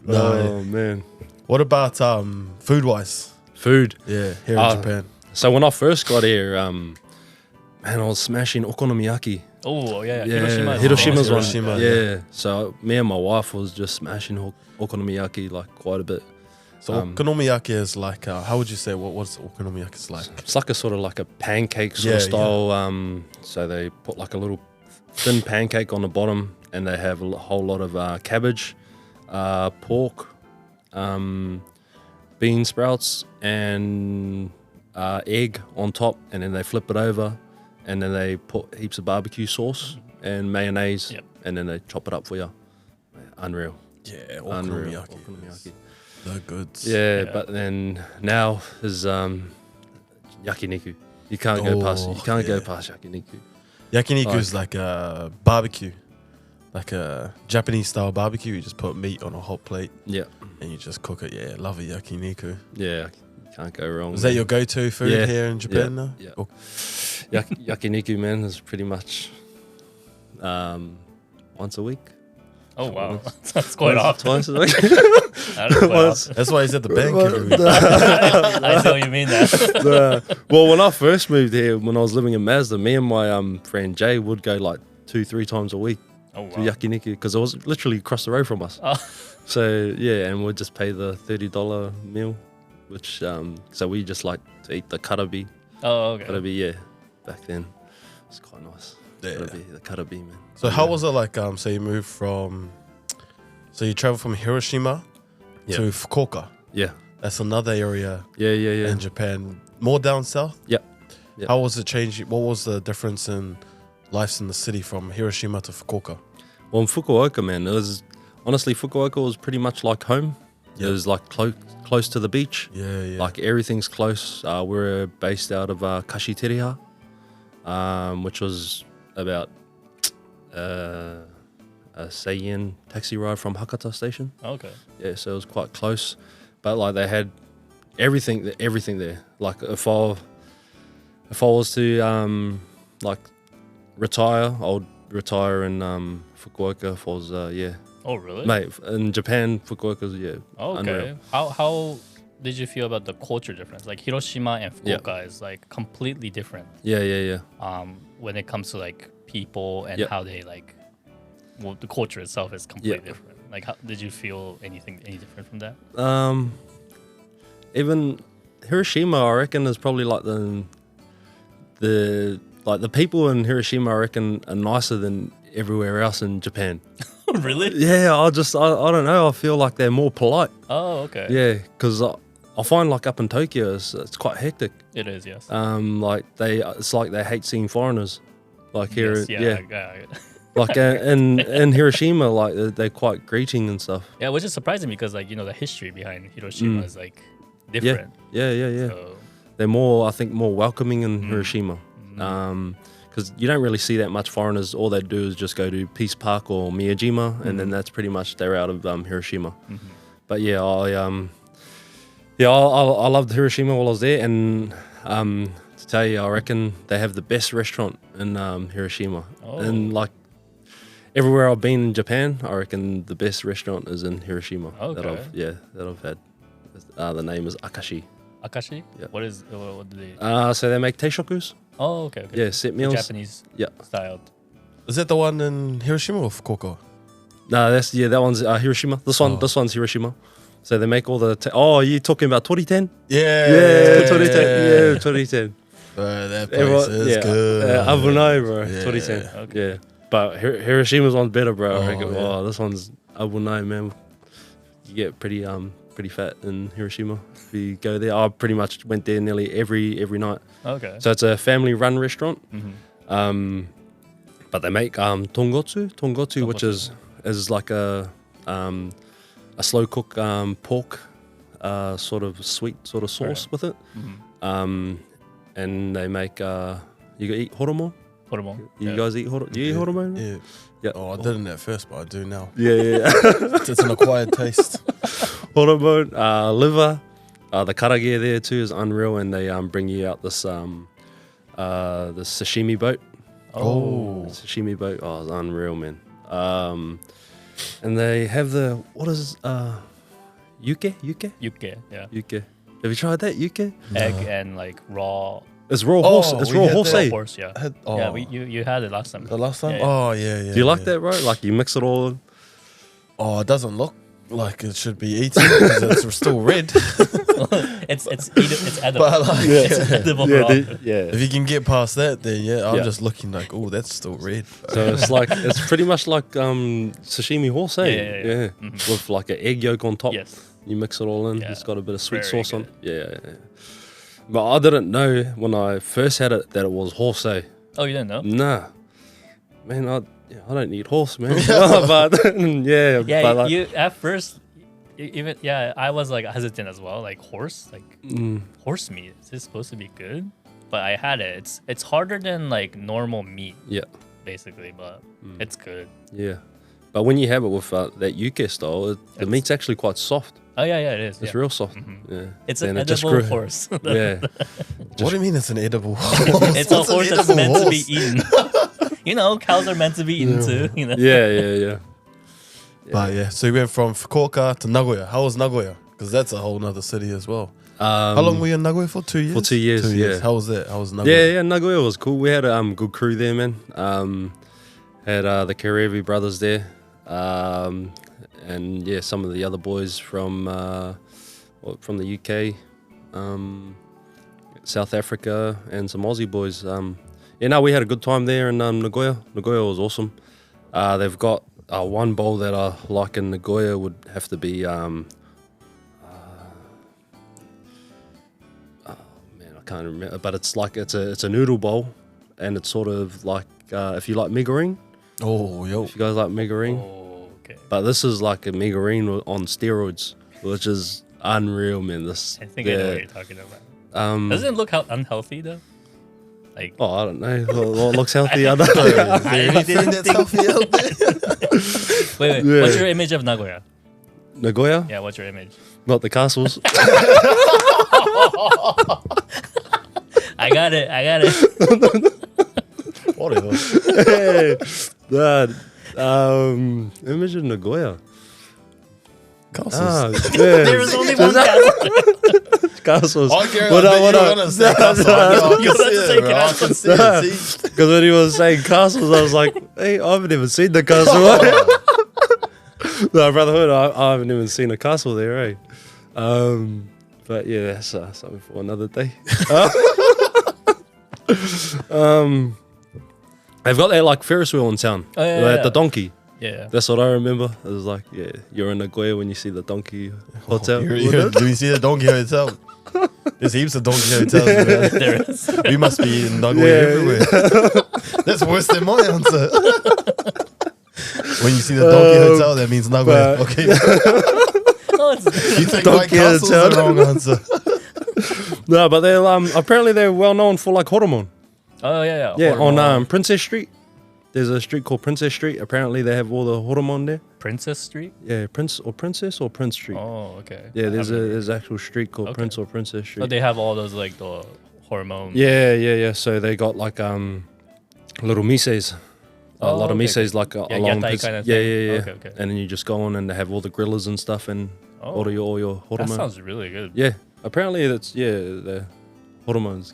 No. Oh man. What about food wise? Food. Yeah, here in Japan. So when I first got here, man, I was smashing okonomiyaki. Oh, yeah. Hiroshima's one. Hiroshima, Yeah. So me and my wife was just smashing okonomiyaki like quite a bit. So okonomiyaki is like, how would you say, what's okonomiyaki is like? It's like a sort of like a pancake sort of style. So they put like a little thin pancake on the bottom, and they have a whole lot of cabbage, pork, bean sprouts, and egg on top, and then they flip it over, and then they put heaps of barbecue sauce and mayonnaise, and then they chop it up for you. Unreal. Yeah, Unreal. okonomiyaki. The goods. Yeah, but then now is yakiniku. You can't go past. You can't go past yakiniku. Yakiniku is like a barbecue, like a Japanese style barbecue. You just put meat on a hot plate. Yeah, and you just cook it. Yeah, love a yakiniku. yeah, you can't go wrong. Is that your go-to food here in Japan now? Yeah. Oh, Yakiniku, man, is pretty much once a week. Oh, wow. That's quite often. Twice a week. That is quite often. that's why he's at the bank every week. I see what you mean there. Well, when I first moved here, when I was living in Mazda, me and my friend Jay would go like 2-3 times a week Oh, to wow. yakiniku because it was literally across the road from us. Oh. So yeah, and we'd just pay the $30 meal, which so we just like to eat the karabi. Oh, okay. Karabi, yeah, back then it's quite nice. Yeah. The karabi, man. So how was it like? So you moved so you traveled from Hiroshima to Fukuoka. Yeah, That's another area yeah. in Japan, more down south. Yeah. How was it changing? What was the difference in lives in the city from Hiroshima to Fukuoka? Well, in Fukuoka, man, it was honestly Fukuoka was pretty much like home. Yeah. It was like close to the beach. Yeah. Like everything's close. We're based out of Kashitiriha, which was about a Seiyin taxi ride from Hakata station. Okay. Yeah, so it was quite close. But like they had everything there. Like if I was to like retire, I would retire in Fukuoka. If I was Oh, really? mate, in Japan, Fukuoka's Okay. unreal. How did you feel about the culture difference? Like Hiroshima and Yeah. Fukuoka is like completely different. Yeah. When it comes to like people and Yeah. how they like, well, the culture itself is completely Yeah. different. Like, how did you feel any different from that? Even Hiroshima, I reckon, is probably like the people in Hiroshima, I reckon, are nicer than everywhere else in Japan. Really? Yeah, I don't know. I feel like they're more polite. Oh, okay. Yeah, because I find like up in Tokyo, it's quite hectic. It is, yes. Like it's like they hate seeing foreigners. Like here, Yes, like in Hiroshima, like they're quite greeting and stuff. Yeah, which is surprising because like, you know, the history behind Hiroshima is like different. Yeah. So, They're more, I think, more welcoming in Hiroshima. Because you don't really see that much foreigners. All they do is just go to Peace Park or Miyajima, and then that's pretty much they're out of Hiroshima. But yeah, I loved Hiroshima while I was there, and to tell you, I reckon they have the best restaurant in Hiroshima. Oh. And like everywhere I've been in Japan, I reckon the best restaurant is in Hiroshima. Okay. That I've had. The name is Akashi. Akashi? Yeah. What do they? So they make teishokus. Oh, okay. Yeah, set The meals. Japanese Yeah. style. Is that the one in Hiroshima or Fukuoka? No, that one's Hiroshima. This one's Hiroshima. So they make all the. You're talking about 2010? Yeah. 2010. Yeah, 2010. That place is good. Abunai, bro. Yeah. 2010. Okay. Yeah, but Hiroshima's one's better, bro. I reckon. yeah. Oh, this one's Abunai, man. You get pretty fat in Hiroshima if you go there. I pretty much went there nearly every night. Okay. So it's a family-run restaurant. But they make tongotsu, which is like a slow cook pork sort of sweet sort of sauce with it. And they make you eat horomon. Horomon. You guys eat horomon? Do you eat horomon? Yeah. Yeah. Oh, I didn't at first, but I do now. Yeah. It's an acquired taste. Horomon, liver, The karaage there too is unreal, and they bring you out this the sashimi boat. Oh. Sashimi boat. Oh, it's unreal, man. And they have the yuke. Yuke, yeah. Yuke. Have you tried that yuke? Egg and like raw. It's raw horse. It's we raw had horse. that. eh? Horse, yeah. Oh. Yeah, you had it last time. The last time? Yeah, yeah. Oh, yeah. Do you like that, bro? Like you mix it all. Oh, it doesn't look like it should be eaten because it's still red. it's edible. But like, It's edible raw. if you can get past that, then I'm Yeah. just looking like, oh, that's still red. So it's pretty much like sashimi horse, eh? Yeah. Mhm. With like an egg yolk on top. Yes. You mix it all in. Yeah. It's got a bit of sweet Very sauce on good. it. Yeah. But I didn't know when I first had it that it was horse, eh? Oh, you didn't know? Nah. Man, I don't eat horse, man. But yeah. Yeah, but like, you at first, even I was like hesitant as well. Like horse meat. Is this supposed to be good? But I had it. It's harder than like normal meat, yeah. basically, but it's good. Yeah. But when you have it with that yuke style, the meat's actually quite soft. Oh yeah, it is. It's yeah. real soft. Yeah. It's And an it just edible grew- horse. Yeah. What do you mean it's an edible horse? It's a What's an horse that's edible meant to be horse? eaten. You know, cows are meant to be eaten too. You know. Yeah. But yeah, so you went from Fukuoka to Nagoya. How was Nagoya? Because that's a whole nother city as well. How long were you in Nagoya for? 2 years? For 2 years, yeah. How was that? How was Nagoya? Yeah, Nagoya was cool. We had a good crew there, man. Had the Karevi brothers there. And yeah, some of the other boys from the UK, South Africa, and some Aussie boys. We had a good time there in Nagoya. Nagoya was awesome. They've got one bowl that I like in Nagoya would have to be I can't remember, but it's like it's a noodle bowl, and it's sort of like if you like megarine, Oh, yo. if you guys like megarine, Oh, okay. but this is like a megarine on steroids, which is unreal, man. This I think I know what you're talking about. Doesn't it look unhealthy though? Like Oh, I don't know. What looks healthy? I don't know. Is there anything that's healthy out there? wait. Yeah. What's your image of Nagoya? Nagoya, Yeah, what's your image? not the castles. I got it. Whatever. Hey, that image of Nagoya. Castles. There was only one castle. Castles. I care. What I bet up, what you're up? gonna say castles. I You're can gonna see say it, bro. I can see it. See? Because when he was saying castles, I was like, hey, I haven't even seen the castle. No, Brotherhood, I haven't even seen a castle there, eh? But yeah, that's something for another day. They've got that like Ferris wheel in town. Oh, yeah, Like yeah. the donkey. Yeah. That's what I remember. It was like, yeah, you're in Nagoya when you see the donkey hotel. Do you see the donkey hotel? There's heaps of donkey hotels. Man. There is. We must be in Nagoya everywhere. That's worse than my answer. When you see the donkey hotel, that means Nagoya. but- Okay. Oh, it's, You think Donkey White Castle's the hotel. wrong answer? No, but they're apparently they're well known for like horomon. oh yeah. Yeah, Hormone. on Princess Street. There's a street called Princess Street. Apparently they have all the horomon there. Princess Street. Yeah, Princess or Prince Street. Oh, okay. Yeah, there's I haven't- an actual street called Okay. Prince or Princess Street. So they have all those like the hormone. Yeah. So they got like little mises. A Oh, lot of okay, mises like Yeah, along yatai Prince- kind of yeah, thing. yeah. Okay. And then you just go on and they have all the grillers and stuff and Oh, all your that hormone. sounds really good. Yeah, apparently that's the hormones.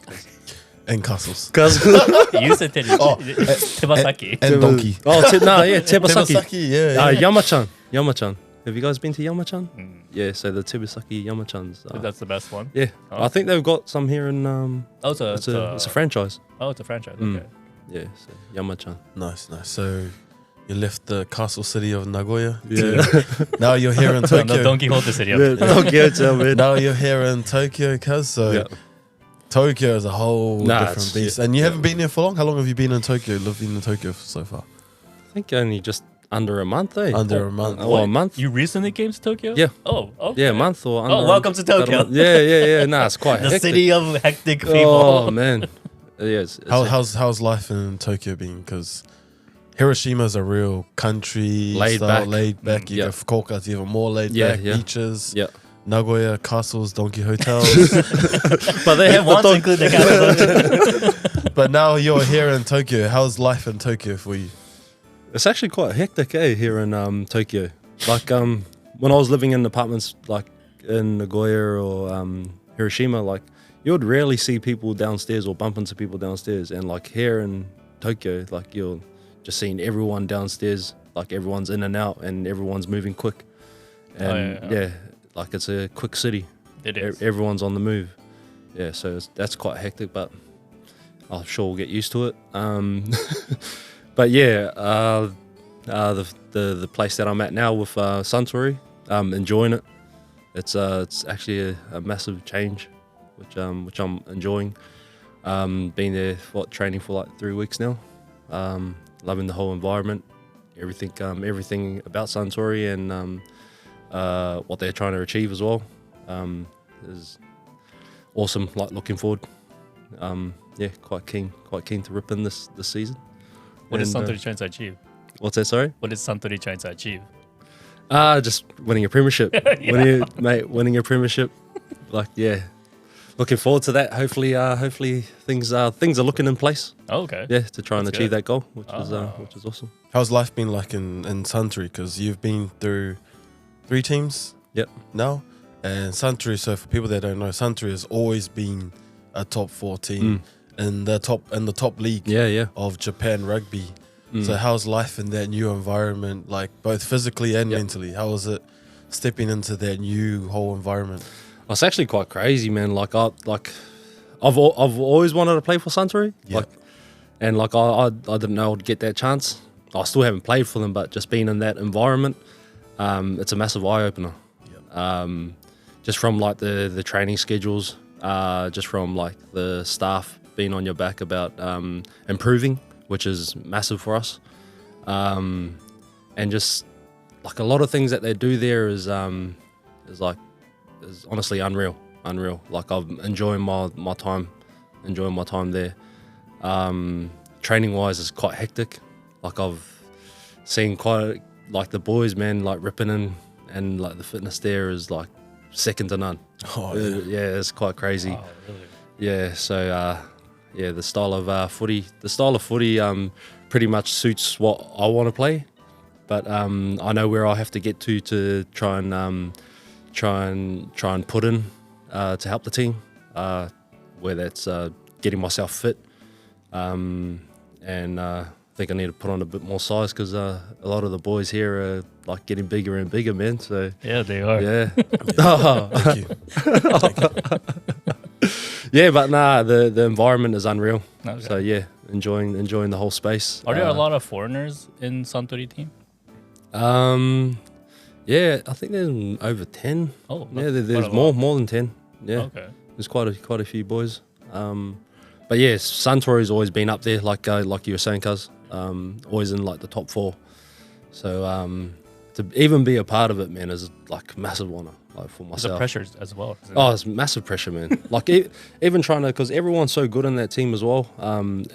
And castles. Cause You said Oh, Tebasaki. And donkey. Tebasaki. Tebasaki, yeah. Yamachan. Have you guys been to Yamachan? Mm, Yeah, so the Tebasaki Yamachans. that's the best one. Yeah, Oh. I think they've got some here in. Oh, it's It's a franchise. it's a franchise. Mm. Okay. Yeah, so Yamachan. Nice. So you left the castle city of Nagoya. Yeah. Now you're here in No, Tokyo. Don Quixote city. Okay, tell me. Now you're here in Tokyo, cuz. So Yeah. Tokyo is a whole different it's- beast. yeah. And you haven't been here for long? How long have you been in Tokyo, living in Tokyo so far? I think only just under a month, eh? Under a month. Oh, a month? You recently came to Tokyo? Yeah. Oh, okay. Yeah, a month or under. welcome to Tokyo. about a month. Yeah. Nah, it's quite The hectic. city of hectic people. Oh man. Yeah, it's How's life in Tokyo been? Because Hiroshima's a real country Laid style, back. laid back. You Yeah. go Fukuoka's even more laid Yeah, back, yeah. beaches. Yeah. Nagoya castles, donkey hotels. But they have Want the to include the castle. But now you're here in Tokyo. How's life in Tokyo for you? It's actually quite hectic, here in Tokyo. Like when I was living in apartments like in Nagoya or Hiroshima, like you would rarely see people downstairs or bump into people downstairs. And like here in Tokyo, like you're just seeing everyone downstairs, like everyone's in and out and everyone's moving quick. And yeah, like it's a quick city. It is. Everyone's on the move. Yeah, so that's quite hectic, but I'm sure we'll get used to it. But yeah, the place that I'm at now with Suntory, enjoying it. It's actually a massive change, which I'm enjoying. Been there training for like 3 weeks now. Loving the whole environment, everything about Suntory and what they're trying to achieve as well. Is awesome. Like looking forward. Yeah, quite keen to rip in this season. What is Suntory trying to achieve? What's that? Sorry. What is Suntory trying to achieve? Just winning a premiership. Winning a premiership. Like, yeah, looking forward to that. Hopefully things are looking in place. Oh, okay. Yeah, to try and That's achieve good. that goal, which is awesome. How's life been like in Suntory? Because you've been through 3 teams. Yep. Now, and Suntory. So for people that don't know, Suntory has always been a top 4 team in the top league. Yeah. Of Japan rugby. So how's life in that new environment, like both physically and mentally? How was it stepping into that new whole environment? It's actually quite crazy, man. Like I've always wanted to play for Suntory. Yep. I didn't know I'd get that chance. I still haven't played for them, but just being in that environment, it's a massive eye opener. Yep. Just from like the training schedules, just from like the staff being on your back about improving, which is massive for us, and just like a lot of things that they do there is honestly unreal. Like I'm enjoying my time there. Training wise is quite hectic. Like I've seen quite like the boys, man, like ripping in, and like the fitness there is like second to none. Oh, yeah, it's quite crazy. Oh, really? Yeah, so yeah, the style of footy pretty much suits what I want to play, but I know where I have to get to try and put in to help the team, where that's getting myself fit, and I think I need to put on a bit more size because a lot of the boys here are like getting bigger and bigger, man. So Yeah, they are. yeah. Thank you. Yeah, but nah, the environment is unreal. Okay. So yeah, enjoying the whole space. Are there a lot of foreigners in Suntory team? Yeah, I think there's over 10. Oh, Yeah, that's there's quite a lot. more than 10. Yeah, Okay. there's quite a few boys. But yeah, Suntory's always been up there, like you were saying, cuz always in like the top 4. So to even be a part of it, man, is like massive honor, like for The myself. pressures as well. isn't Oh, it? it's massive pressure, man. Like even trying to, because everyone's so good in that team as well.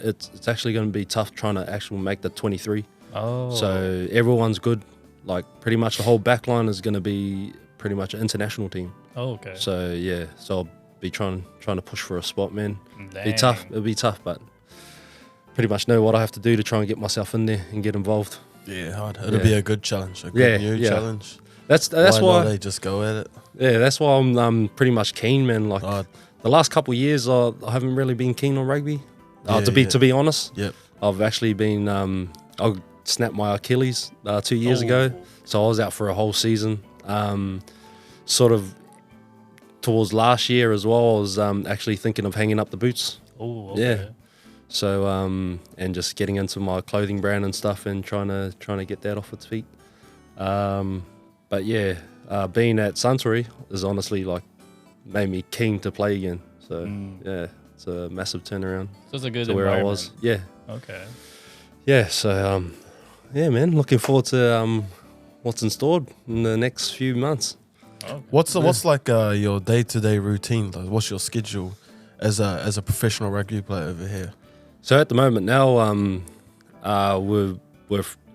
It's actually going to be tough trying to actually make the 23. Oh. So everyone's good. Like pretty much the whole back line is going to be pretty much an international team. Oh, okay. So yeah, so I'll be trying to push for a spot, man. Be Dang. tough. It'll be tough, but pretty much know what I have to do to try and get myself in there and get involved. Yeah, hard. It'll be a good challenge. A good Yeah, new yeah. challenge. That's Why why. not they just go at it? Yeah, that's why I'm pretty much keen, man. Like Hard. the last couple of years, I haven't really been keen on rugby. To be honest, Yep. I've actually been. I snapped my Achilles 2 years ago, so I was out for a whole season. Sort of towards last year as well, I was actually thinking of hanging up the boots. Oh, okay. Yeah. So and just getting into my clothing brand and stuff and trying to get that off its feet. But yeah, being at Suntory is honestly like made me keen to play again. So yeah, it's a massive turnaround So it's a good to where I environment. was. Yeah, Okay. yeah. So yeah, man, looking forward to what's in store in the next few months. Okay. What's like your day-to-day routine? Like, what's your schedule as a professional rugby player over here? So at the moment now, we're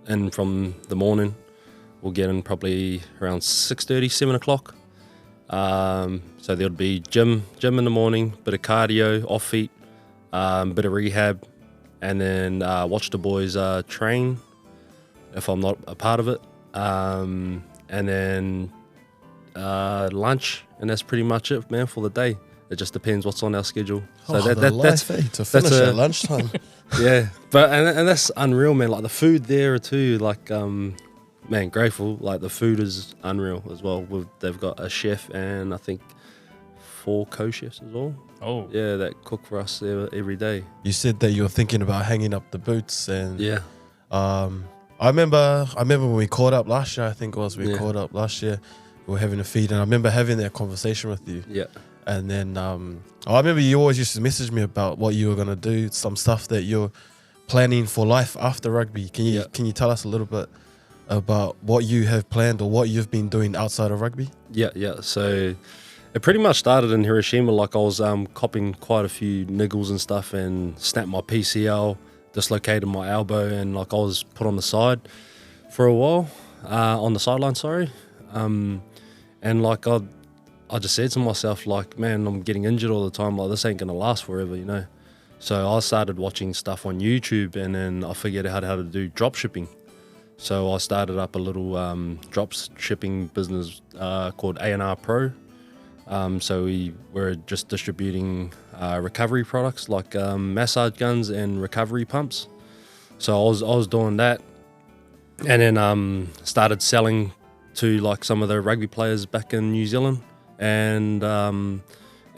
in from the morning. We'll get in probably around 6:30, 7 o'clock. So there'd be gym in the morning, bit of cardio, off feet, bit of rehab, and then watch the boys train if I'm not a part of it, and then lunch, and that's pretty much it, man, for the day. It just depends what's on our schedule. So that's to finish at lunchtime. Yeah, but and that's unreal, man. Like the food there too, like man, grateful. Like the food is unreal as well. They've got a chef and I think 4 co-chefs as well. Oh, Yeah, that cook for us every day. You said that you were thinking about hanging up the boots, and Yeah, I remember when we caught up last year. I think it was Yeah. caught up last year. We were having a feed, and I remember having that conversation with you. yeah, And then I remember you always used to message me about what you were gonna do, some stuff that you're planning for life after rugby. Can you tell us a little bit about what you have planned or what you've been doing outside of rugby? yeah. So it pretty much started in Hiroshima. Like I was copping quite a few niggles and stuff, and snapped my PCL, dislocated my elbow, and like I was put on the side for a while, on the sideline. Sorry, and like I just said to myself, like, man, I'm getting injured all the time. Like, this ain't gonna last forever, you know. So I started watching stuff on YouTube, and then I figured out how to do drop shipping. So I started up a little drop shipping business called A&R Pro. So we were just distributing recovery products like massage guns and recovery pumps. So I was doing that, and then started selling to like some of the rugby players back in New Zealand and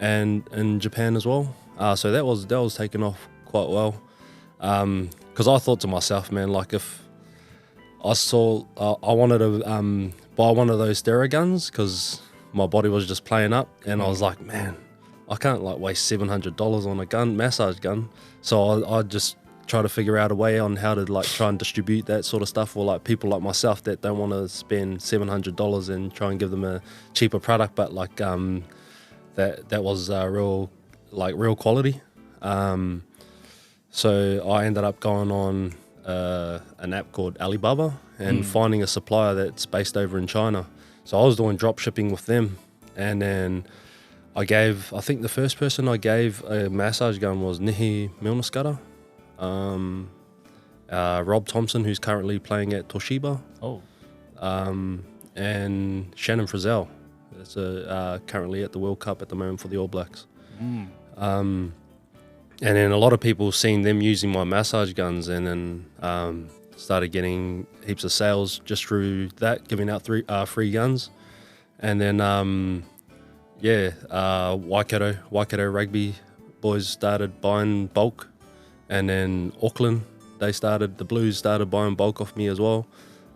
in Japan as well. So that was taken off quite well, because I thought to myself, man, like if I saw I wanted to buy one of those Stera guns because my body was just playing up, and I was like, man, I can't like waste $700 on a massage gun. So I just try to figure out a way on how to like try and distribute that sort of stuff for like people like myself that don't want to spend $700 and try and give them a cheaper product, but like that was real quality. So I ended up going on an app called Alibaba and finding a supplier that's based over in China. So I was doing drop shipping with them, and then I think the first person I gave a massage gun was Nihi Milnaskara. Rob Thompson, who's currently playing at Toshiba. Oh. And Shannon Frizzell, that's currently at the World Cup at the moment for the All Blacks. And then a lot of people seen them using my massage guns, and then started getting heaps of sales just through that, giving out free guns. And then Waikato Rugby boys started buying bulk, and then Auckland, the Blues started buying bulk off me as well.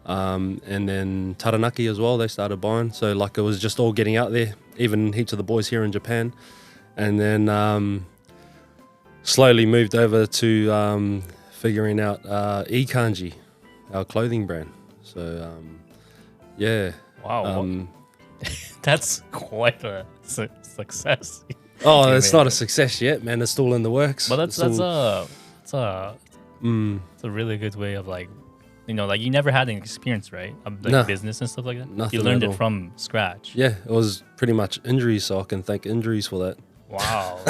And then Taranaki as well, they started buying. So like it was just all getting out there, even heaps of the boys here in Japan. And then slowly moved over to figuring out iikanji, our clothing brand. So yeah. Wow. That's quite a success. Oh, it's not a success yet, man. It's still in the works. But that's a really good way of like, you know, like you never had an experience, right? Of like business and stuff like that. Nothing You learned at it all. from scratch. Yeah, it was pretty much injuries, so I can thank injuries for that. Wow.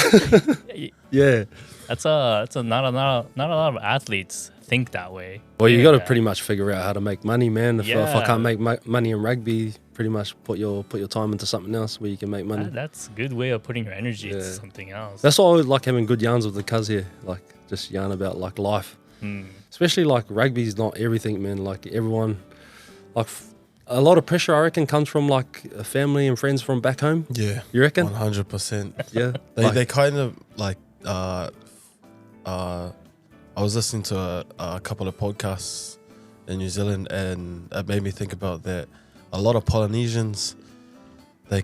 Yeah. That's not a lot of athletes think that way. Well, you got to Yeah. pretty much figure out how to make money, man. If I Yeah. can't make money in rugby, pretty much put your time into something else where you can make money. That's a good way of putting your energy into Yeah. something else. That's why I always like having good yarns with the cuz here, like just yarn about like life. Especially like rugby's not everything, man. Like everyone, like a lot of pressure I reckon comes from like family and friends from back home. Yeah, You reckon? 100%. Yeah. They kind of like I was listening to a couple of podcasts in New Zealand, and it made me think about that. A lot of Polynesians, their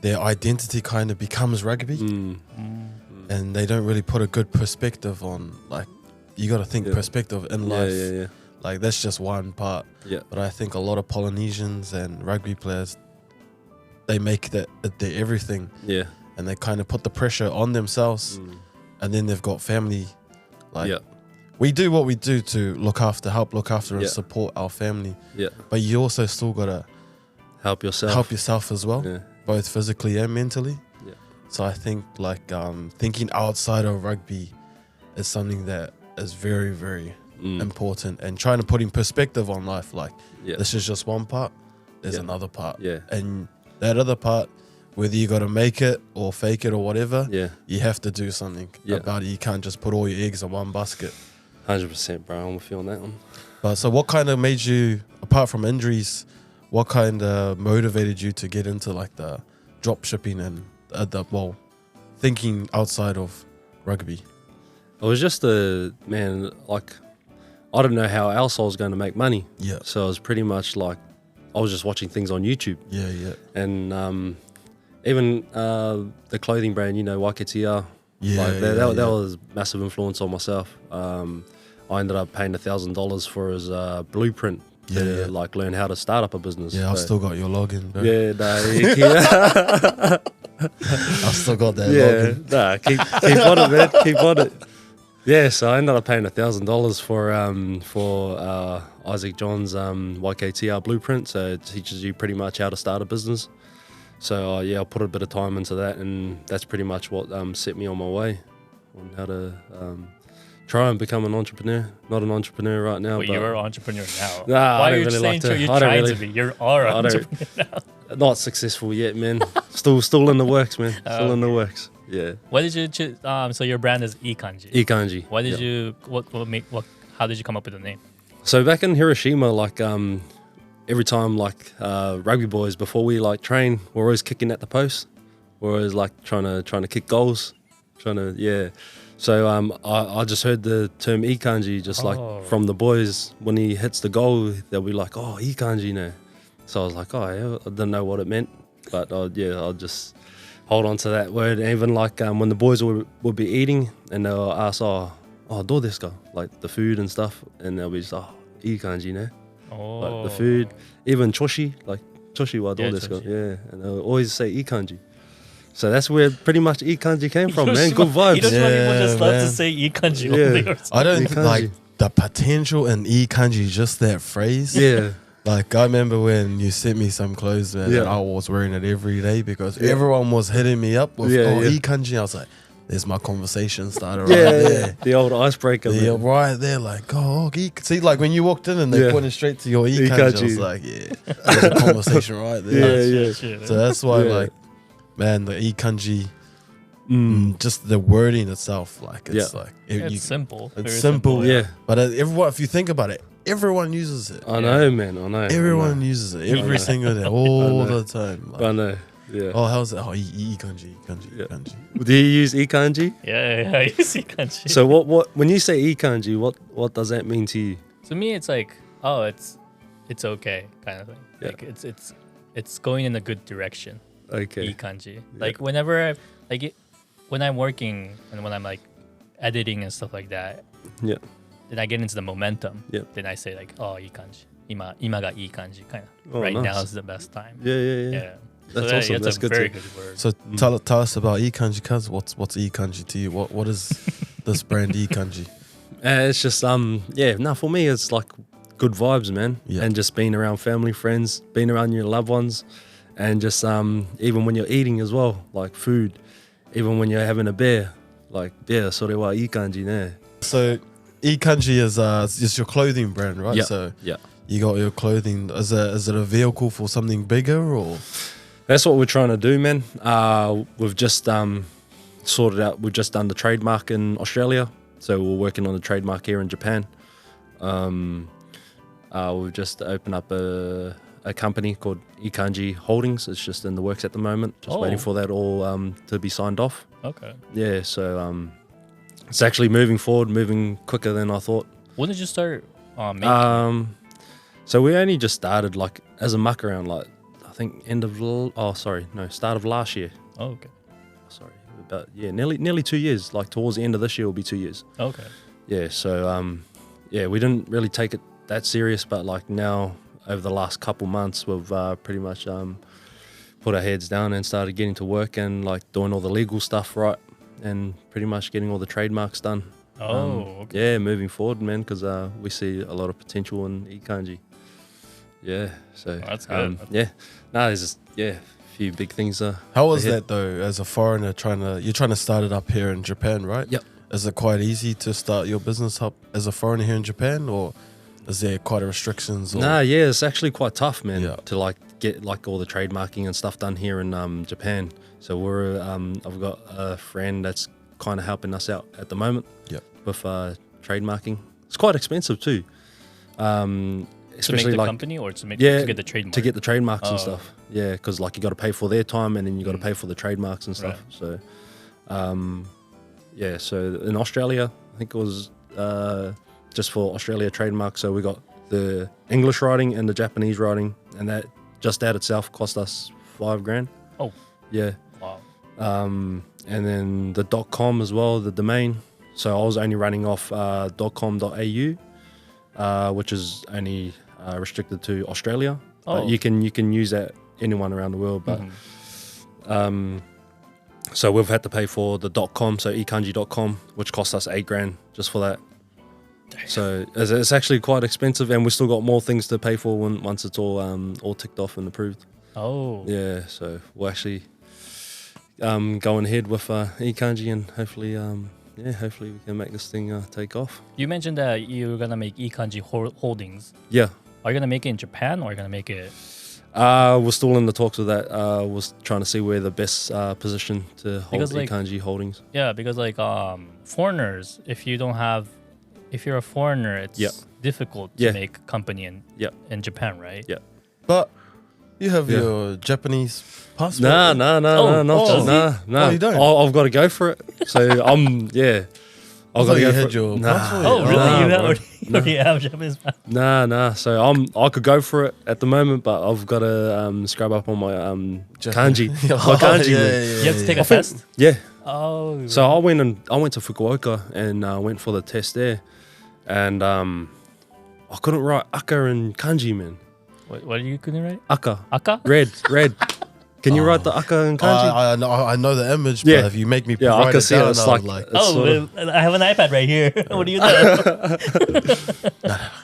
identity kind of becomes rugby, and they don't really put a good perspective on, like, you got to think perspective in life. Yeah. Like, that's just one part. Yeah. But I think a lot of Polynesians and rugby players, they make that their everything, Yeah. and they kind of put the pressure on themselves, and then they've got family. Like, Yeah. we do what we do to help look after and Yeah. support our family, Yeah. but you also still gotta help yourself. help yourself as well, Yeah. both physically and mentally. Yeah. So I think like thinking outside of rugby is something that is very, very important, and trying to put in perspective on life. Like Yeah. this is just one part, there's Yeah. another part. Yeah. And that other part, whether you got to make it or fake it or whatever, Yeah. you have to do something Yeah. about it. You can't just put all your eggs in one basket. 100%, bro. I'm with you on that one. But so what kind of made you, apart from injuries, what kind of motivated you to get into like the drop shipping and thinking outside of rugby? It was just like, I didn't know how else I was going to make money. Yeah. So it was pretty much like, I was just watching things on YouTube. Yeah, yeah. And even the clothing brand, Waiketia, Yeah, like that, yeah, that yeah. was massive influence on myself. I ended up paying $1,000 for his blueprint to Yeah, yeah. like learn how to start up a business. Yeah, I've So- still got your login, bro. Yeah, nah, I've still got that yeah, login. nah, keep on it, man, keep on it. Yeah, so I ended up paying $1,000 for Isaac John's YKTR blueprint. So it teaches you pretty much how to start a business. So yeah, I put a bit of time into that, and that's pretty much what set me on my way on how to try and become an entrepreneur. Not an entrepreneur right now, But but you're an entrepreneur now. Nah, Why I are don't you really saying like to- you're I don't trying really- to be? You are an I don't- entrepreneur now. not successful yet, man. Still in the works, man. Still in the works. Yeah. What did you choose? So your brand is iikanji. Iikanji. Why did Yeah. you? How did you come up with the name? So back in Hiroshima, like every time like rugby boys before we like train, we're always kicking at the post. We're always like trying to kick goals, So I just heard the term iikanji just like Oh. from the boys when he hits the goal, they'll be like, oh, iikanji no. So I was like, oh, yeah, I didn't know what it meant, but I'll just hold on to that word. And even like when the boys would be eating and they'll ask, oh, do desu ka? Like the food and stuff, and they'll be just, oh, iikanji no. Oh, Like the food, even choshi, like choshi wa do Yeah, desu ka? choshi. Yeah, and they'll always say iikanji. So that's where pretty much iikanji came from, man. Good vibes. Hiroshima people just love man. to say iikanji Yeah. only or something. I don't Iikanji. like the potential in iikanji, just that phrase. Yeah, Like I remember when you sent me some clothes, man, and Yeah. I was wearing it every day because everyone was hitting me up with Yeah, yeah. iikanji. I was like, there's my conversation starter right yeah, there. the old icebreaker. Yeah, man. right there, like, see, like when you walked in and they Yeah. pointed straight to your iikanji, I was Iikanji. like, yeah, there's a conversation right there. Yeah, Shit. So that's why, Yeah. like, man, the iikanji, just the wording itself, like, it's Yeah. like, It's simple. it's Very simple, Yeah, But everyone, if you think about it, everyone uses it. I know, man. I know. Everyone I know. uses it every know. single day, all I know. the time. Like, I know. Yeah. oh, how's it? Oh, iikanji, Yeah. iikanji. Do you use iikanji? Yeah, you see iikanji. So what? When you say iikanji, what does that mean to you? To me, it's like, oh, it's okay kind of thing. Yeah. Like it's going in a good direction. Okay. Iikanji. Like whenever when I'm working and when I'm like editing and stuff like that, Yeah. then I get into the momentum. Yeah. Then I say like, oh, iikanji. Ima ga iikanji kind of. Oh, right now nice. is the best time. Yeah. Yeah. That's So awesome. It's That's a good very to- good word. So tell us about iikanji, cuz. What's iikanji to you? What is this brand iikanji? It's just for me it's like good vibes, man. Yeah. And just being around family, friends, being around your loved ones, and just even when you're eating as well, like food, even when you're having a beer, like sore wa iikanji ne. So iikanji is your clothing brand, right? Yeah. So Yeah. you got your clothing. Is it a vehicle for something bigger or? That's what we're trying to do, man. We've just sorted out. We've just done the trademark in Australia, so we're working on the trademark here in Japan. We've just opened up a company called iikanji Holdings. It's just in the works at the moment. Just waiting for that all to be signed off. Okay. Yeah, so it's actually moving forward, moving quicker than I thought. When did you start making? So we only just started like as a muck around, like I think start of last year. Oh, okay. Sorry, about nearly 2 years. Like towards the end of this year will be 2 years. Okay. Yeah, so we didn't really take it that serious, but like now over the last couple months we've pretty much put our heads down and started getting to work and like doing all the legal stuff right and pretty much getting all the trademarks done. Oh, okay. Yeah, moving forward, man, because we see a lot of potential in iikanji. Yeah. So that's good. yeah. No, there's just a few big things. How was ahead. that though, as a foreigner you're trying to start it up here in Japan, right? Yep. Is it quite easy to start your business up as a foreigner here in Japan, or is there quite a restrictions? Or? Nah, yeah, it's actually quite tough, man, Yeah. to like get like all the trademarking and stuff done here in Japan. So we're I've got a friend that's kind of helping us out at the moment. Yep. With trademarking. It's quite expensive too. To make Especially the like company or to get the trademark? to get the trademarks and Oh. stuff. Yeah, because like you got to pay for their time and then you got to pay for the trademarks and stuff. Right. So, yeah. So in Australia, I think it was just for Australia trademark. So we got the English writing and the Japanese writing, and that itself cost us $5,000. Oh. Yeah. Wow. And then the .com as well, the domain. So I was only running off .com.au, which is only restricted to Australia. Oh. But you can use that anyone around the world. But so we've had to pay for the .com, so iikanji.com, which cost us $8,000 just for that. So it's actually quite expensive, and we've still got more things to pay for once it's all ticked off and approved. Oh. Yeah, so we'll actually going ahead with iikanji, and hopefully we can make this thing take off. You mentioned that you're gonna make iikanji holdings. Yeah. Are you gonna make it in Japan or are you gonna make it? We're still in the talks with that. We're trying to see where the best position to hold Because, like- iikanji holdings. Yeah, because like foreigners, if you're a foreigner, it's Yeah. difficult to Yeah. make company in Japan, right? Yeah. But you have Yeah. your Japanese passport. Nah, does he? nah. Oh, you don't? I've got to go for it. So I've got to you go had for it. your Nah. passport. Oh, really? Nah, you bro. already have Japanese passport? Nah. So I could go for it at the moment, but I've got to scrub up on my kanji. My kanji. man. You have to take a test? Yeah. Oh. So I went to Fukuoka and went for the test there, and I couldn't write aka and kanji, man. What are you couldn't write? Aka, Aka? red. Can you write the aka and kanji? I know the image, Yeah. but if you make me Yeah, I write can it see it. down, It's I'll like- It's Oh, sort of- I have an iPad right here. What do you know?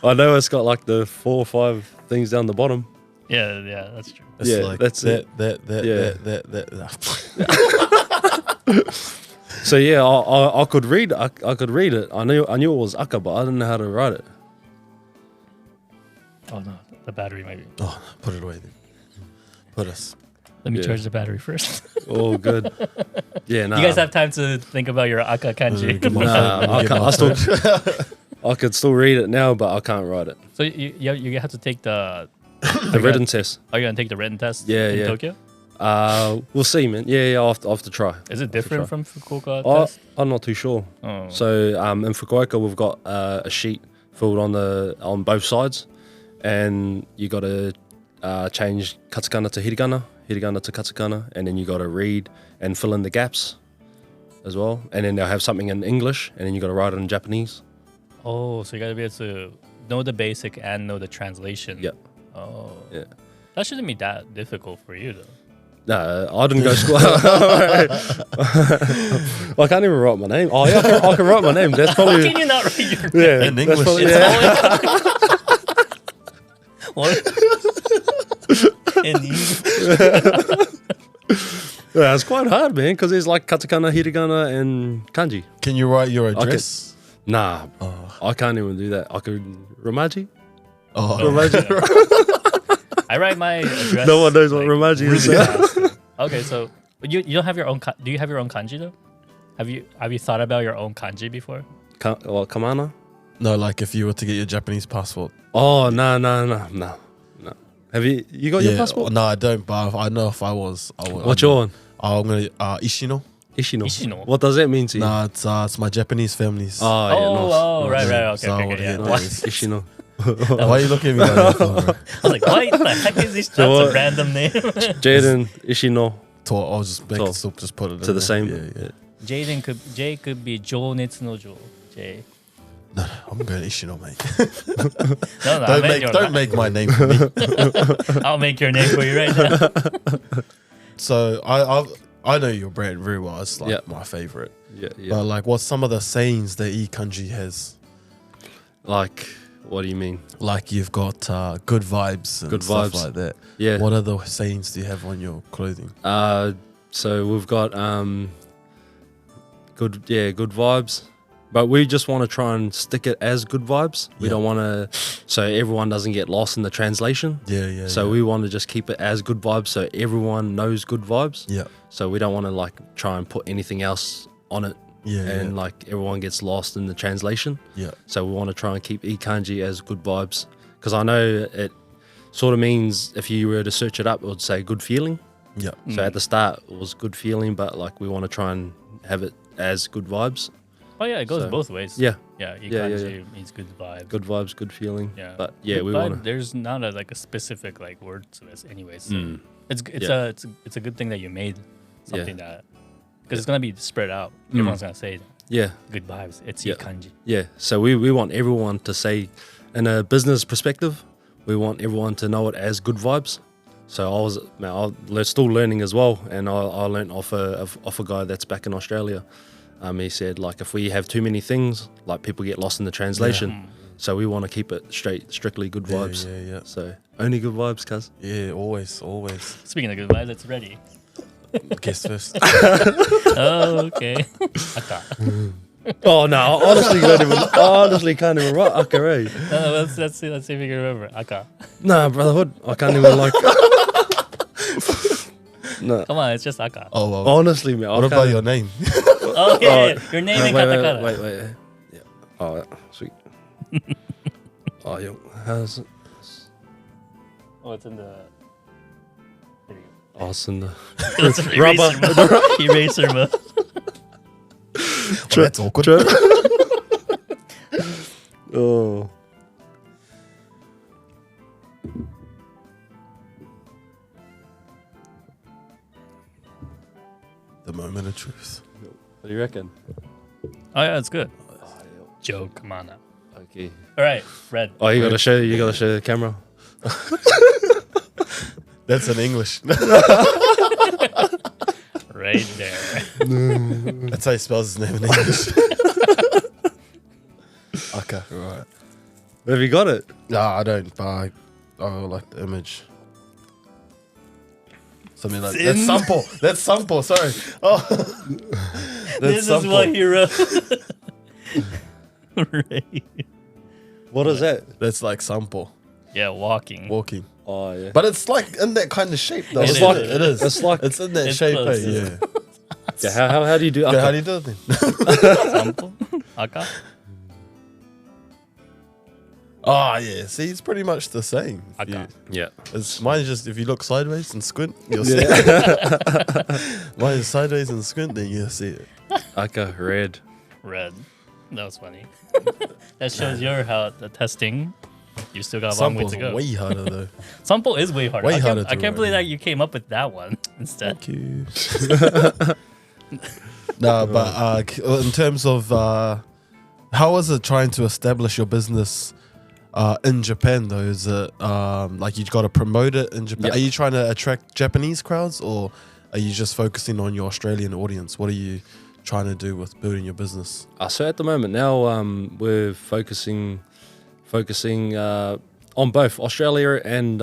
I know it's got like the 4 or 5 things down the bottom. yeah, that's true. it's Yeah, like that's that, it. that. So yeah, I could read. I could read it. I knew it was aka, but I didn't know how to write it. Oh no, the battery might be. Oh, put it away then. Put us. Let me Yeah. charge the battery first. Oh, good. Yeah, nah. You guys have time to think about your aka kanji. Give me Nah, my I phone. can't. I could still read it now, but I can't write it. So you have to take the. The written test. Are you gonna take the written test? Yeah, in yeah. Tokyo. We'll see, man. Yeah. I'll have to try. Is it different from Fukuoka I, test? I'm not too sure. Oh. So in Fukuoka, we've got a sheet filled on both sides, and you got to change katakana to hiragana to katakana, and then you got to read and fill in the gaps as well. And then they'll have something in English, and then you got to write it in Japanese. Oh, so you gotta be able to know the basic and know the translation. Yep. Oh. Yeah. That shouldn't be that difficult for you though. No, I didn't go to school. I can't even write my name. Oh yeah, I can write my name. That's How probably can you not read your yeah. In that's English. probably- It's yeah. all what? In English. Yeah, it's quite hard, man, because there's like katakana, hiragana, and kanji. Can you write your address? Nah, Oh. I can't even do that. I could Ramaji. Oh. I write my address. No one knows what Ramaji is. really fast. Okay, so you don't have your own. Do you have your own kanji though? Have you thought about your own kanji before? Kamana? No, like if you were to get your Japanese passport. Oh no. Have you got your passport? No, I don't, but I know if I was. I would. What's your one? I'm going to Ishino. Ishino. Ishino. What does that mean to you? Nah, it's my Japanese family's. Oh, yeah, nice. Oh, right. Yeah, Okay, so I would yeah. hit What? those. Ishino. Why are you looking at me like that for, bro? I was like, what the heck is this? That's So a what? random name. Jayden, Ishino. I'll just make So, it so just put it to in the there. same. Yeah. Jay could be Jounetsu no Jo. Jay. No, I'm going Ishino, mate. No, I meant your Don't make my name for me. I'll make your name for you right now. So I know your brand very well. It's like Yeah. my favorite. Yeah. But like, what's some of the sayings that iikanji has? Like, What do you mean? Like you've got good vibes and Good stuff vibes. like that. Yeah. What other sayings do you have on your clothing? So we've got good vibes, but we just want to try and stick it as good vibes. We Yeah. don't want to, so everyone doesn't get lost in the translation. Yeah. So we want to just keep it as good vibes, so everyone knows good vibes. Yeah. So we don't want to like try and put anything else on it, Yeah. and like everyone gets lost in the translation. Yeah. So we want to try and keep iikanji as good vibes, because I know it sort of means, if you were to search it up, it would say good feeling. Yeah. So at the start it was good feeling, but like we want to try and have it as good vibes. Oh yeah, it goes So, both ways. Yeah, Yeah, Yeah, iikanji means good vibes. good vibes, good feeling. Yeah. But yeah, Good we vibe, want to. There's not a like a specific like word to this anyway. So it's Yeah. it's a good thing that you made something that, because it's gonna be spread out. Everyone's gonna say Yeah, good vibes. It's Yeah. iikanji. yeah. So we want everyone to say, in a business perspective, we want everyone to know it as good vibes. So we're still learning as well, and I learned off a guy that's back in Australia. He said, like, if we have too many things, like, people get lost in the translation. So we want to keep it strictly good vibes. Yeah. So only good vibes, cuz. Yeah, always. Speaking of good vibes, it's ready. Guess first. Oh, okay. Aka. Oh no, honestly, can't even write Aka, eh? Let's see if we can remember. Aka. Nah, brotherhood, I can't even like. No, Come on, it's just Aka. Oh, well. honestly, man. What about your name? Oh yeah, your name in katakana. Wait. Yeah. Oh, yeah. Sweet. Oh, yo, how's it? Oh, it's in the. There you go. Oh, it's in the It's Rubber. eraser mode. Oh, that's awkward. Oh. The moment of truth. What do you reckon? Oh yeah, it's good. Joe Kamana. Okay. All right, Red. Oh, you gotta show the camera. That's in English. Right there. That's how he spells his name in English. Okay, right. Have you got it? No, I don't, but I like the image. Something like that's sample. That's sample. Sorry. Oh, This is what he wrote. Right. What is that? That's like sample. Yeah, walking. Walking. Oh yeah. But it's like in that kind of shape though. It It's is. like it is. It's like- it's in that It's shape. close, Hey, isn't yeah. Yeah. How do you do? Okay, Aka? how do you do it then? Sample. Aka. Oh yeah. See, it's pretty much the same. Aka. Yeah. It's mine's just if you look sideways and squint, you'll see it. Mine is sideways and squint, then you'll see it. Aka red. Red. That was funny. That shows the testing. You still got a long way Sample's to go. way harder though. Sample is way harder. Way I harder can't, I to can't believe write. that you came up with that one instead. Thank you. No, but in terms of how is it trying to establish your business in Japan though? Is it like you got to promote it in Japan? Yeah. Are you trying to attract Japanese crowds, or are you just focusing on your Australian audience? What are you trying to do with building your business? So at the moment now, we're focusing on both Australia and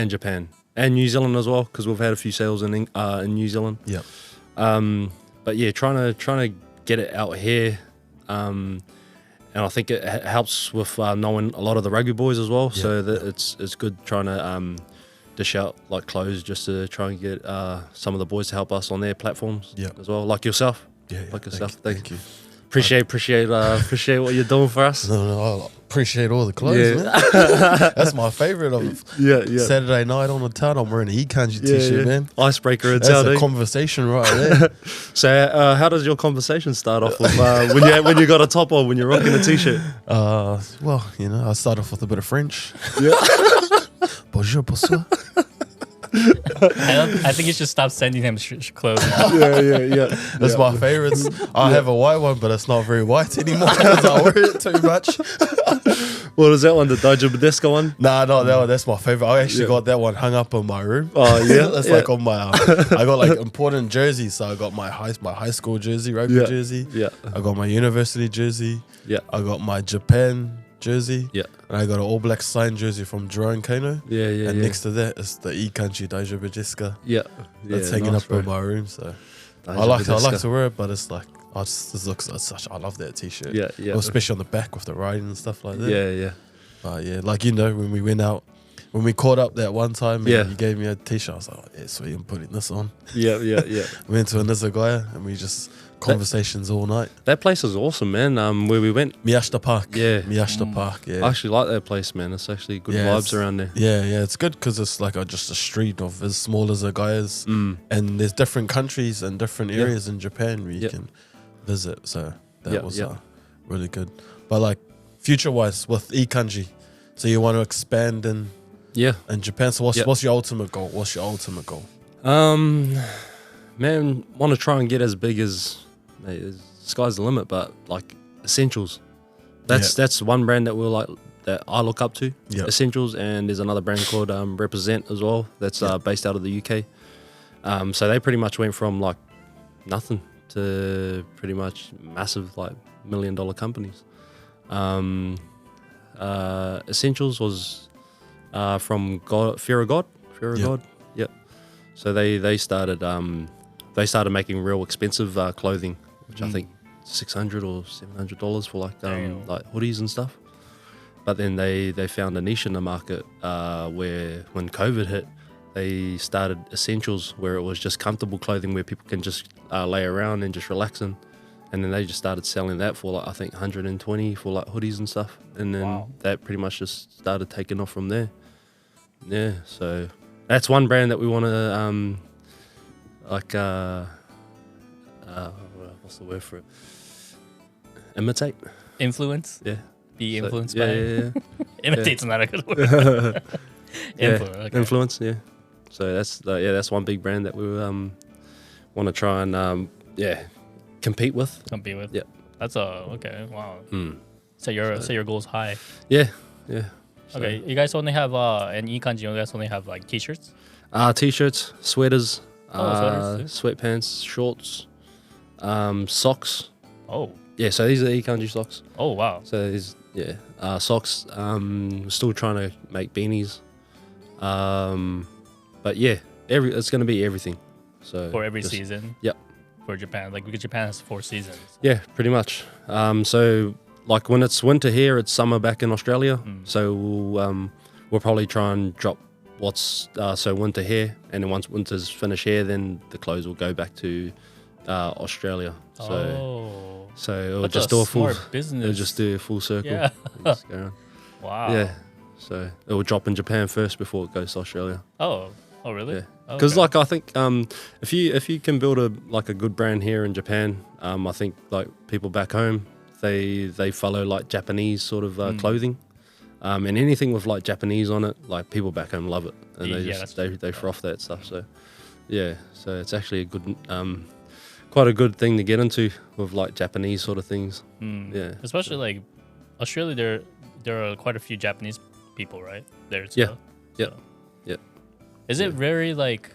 Japan and New Zealand as well, because we've had a few sales in New Zealand. Yeah. But yeah, trying to get it out here, and I think it helps with knowing a lot of the rugby boys as well. So that it's good trying to dish out like clothes just to try and get some of the boys to help us on their platforms as well, like yourself. Yeah. Like yourself. Thank you. Appreciate what you're doing for us. No, I appreciate all the clothes, Yeah. man. That's my favorite of Yeah. Saturday night on the town. I'm wearing an iikanji t-shirt, man. Icebreaker in That's town. a conversation right there. So, how does your conversation start off with when you got a top on, when you're rocking a t-shirt? Well, you know, I start off with a bit of French. Yeah. Bonjour, bonsoir. I think you should stop sending him clothes now. yeah. That's my favorites. I have a white one, but it's not very white anymore because I wear it too much. What is that one? The Dojo Badesca one? Nah, no, that's my favorite. I actually got that one hung up in my room. Oh yeah, That's like on my. I got like important jerseys. So I got my high school jersey, rugby jersey. Yeah. I got my university jersey. Yeah. I got my Japan jersey. Yeah. And I got an All Blacks signed jersey from Jerome Kano. Yeah, yeah, And yeah. next to that is the iikanji Daija Bajiska. Yeah. That's yeah, hanging nice, up bro. in my room. So Daija I like Bajiska. to wear it, but it's like, this looks like such. I love that t-shirt. Yeah, yeah. Especially on the back with the writing and stuff like that. Yeah, yeah. But yeah, like when we went out, when we caught up that one time, and Yeah. you gave me a t-shirt. I was like, oh, yeah, sweet, I'm putting this on. Yeah, yeah, yeah. We went to an izakaya and we just conversations all night. That place is awesome, man. Where we went. Miyashita Park. Yeah. Miyashita Park. Yeah. I actually like that place, man. It's actually good Yeah, vibes it's- around there. Yeah, it's good because it's like just a street of as small as izakayas, and there's different countries and different areas in Japan where you Yeah. can visit. So that Yeah, was yeah. really good. But like future-wise with iikanji, so you want to expand in Yeah. Japan. So Yeah. what's your ultimate goal? What's your ultimate goal? Man, want to try and get as big as, mate, sky's the limit, but like essentials. That's one brand that that I look up to. Yeah. Essentials, and there's another brand called Represent as well. That's based out of the UK. So they pretty much went from like nothing to pretty much massive like $1 million companies. Essentials was from Fear of God. Yep. So they started making real expensive clothing, which I think $600 or $700 for like hoodies and stuff. But then they found a niche in the market where when COVID hit, they started essentials where it was just comfortable clothing where people can just lay around and just relax in. And then they just started selling that for like I think 120 for like hoodies and stuff. And then that pretty much just started taking off from there. Yeah, so that's one brand that we want to what's the word for it? Imitate. Influence. Yeah. Be So, influenced yeah, by. yeah, Imitate's not a good word. yeah. Influence. Okay. Influence. Yeah. So that's one big brand that we want to try and compete with. Compete with. Yeah. That's okay. Wow. Mm. So your goal's high. Yeah. Yeah. So, Okay, you guys only have in iikanji. You guys only have like t-shirts. T-shirts, sweaters, Sweaters, sweatpants, shorts, socks. Oh. Yeah, so these are iikanji socks. Oh wow. So these, socks. Still trying to make beanies. But yeah, it's going to be everything. So For every season. Yep. For Japan, like because Japan has 4 seasons. Yeah, pretty much. So like when it's winter here, it's summer back in Australia. So we'll probably try and drop what's winter here, and then once winter's finished here, then the clothes will go back to Australia. So it'll That's just a do a full smart business. It'll just do a full circle. Yeah. And just go around. Wow. Yeah. So it will drop in Japan first before it goes to Australia. Oh really? Yeah. Oh, Because okay. like I think if you can build a good brand here in Japan, I think like people back home they follow like Japanese sort of clothing, and anything with like Japanese on it, like people back home love it, and they froth that stuff. So yeah, so it's actually a good quite a good thing to get into with like Japanese sort of things. Yeah, Especially like Australia, there are quite a few Japanese people, right? There. Yeah. So. Is it very like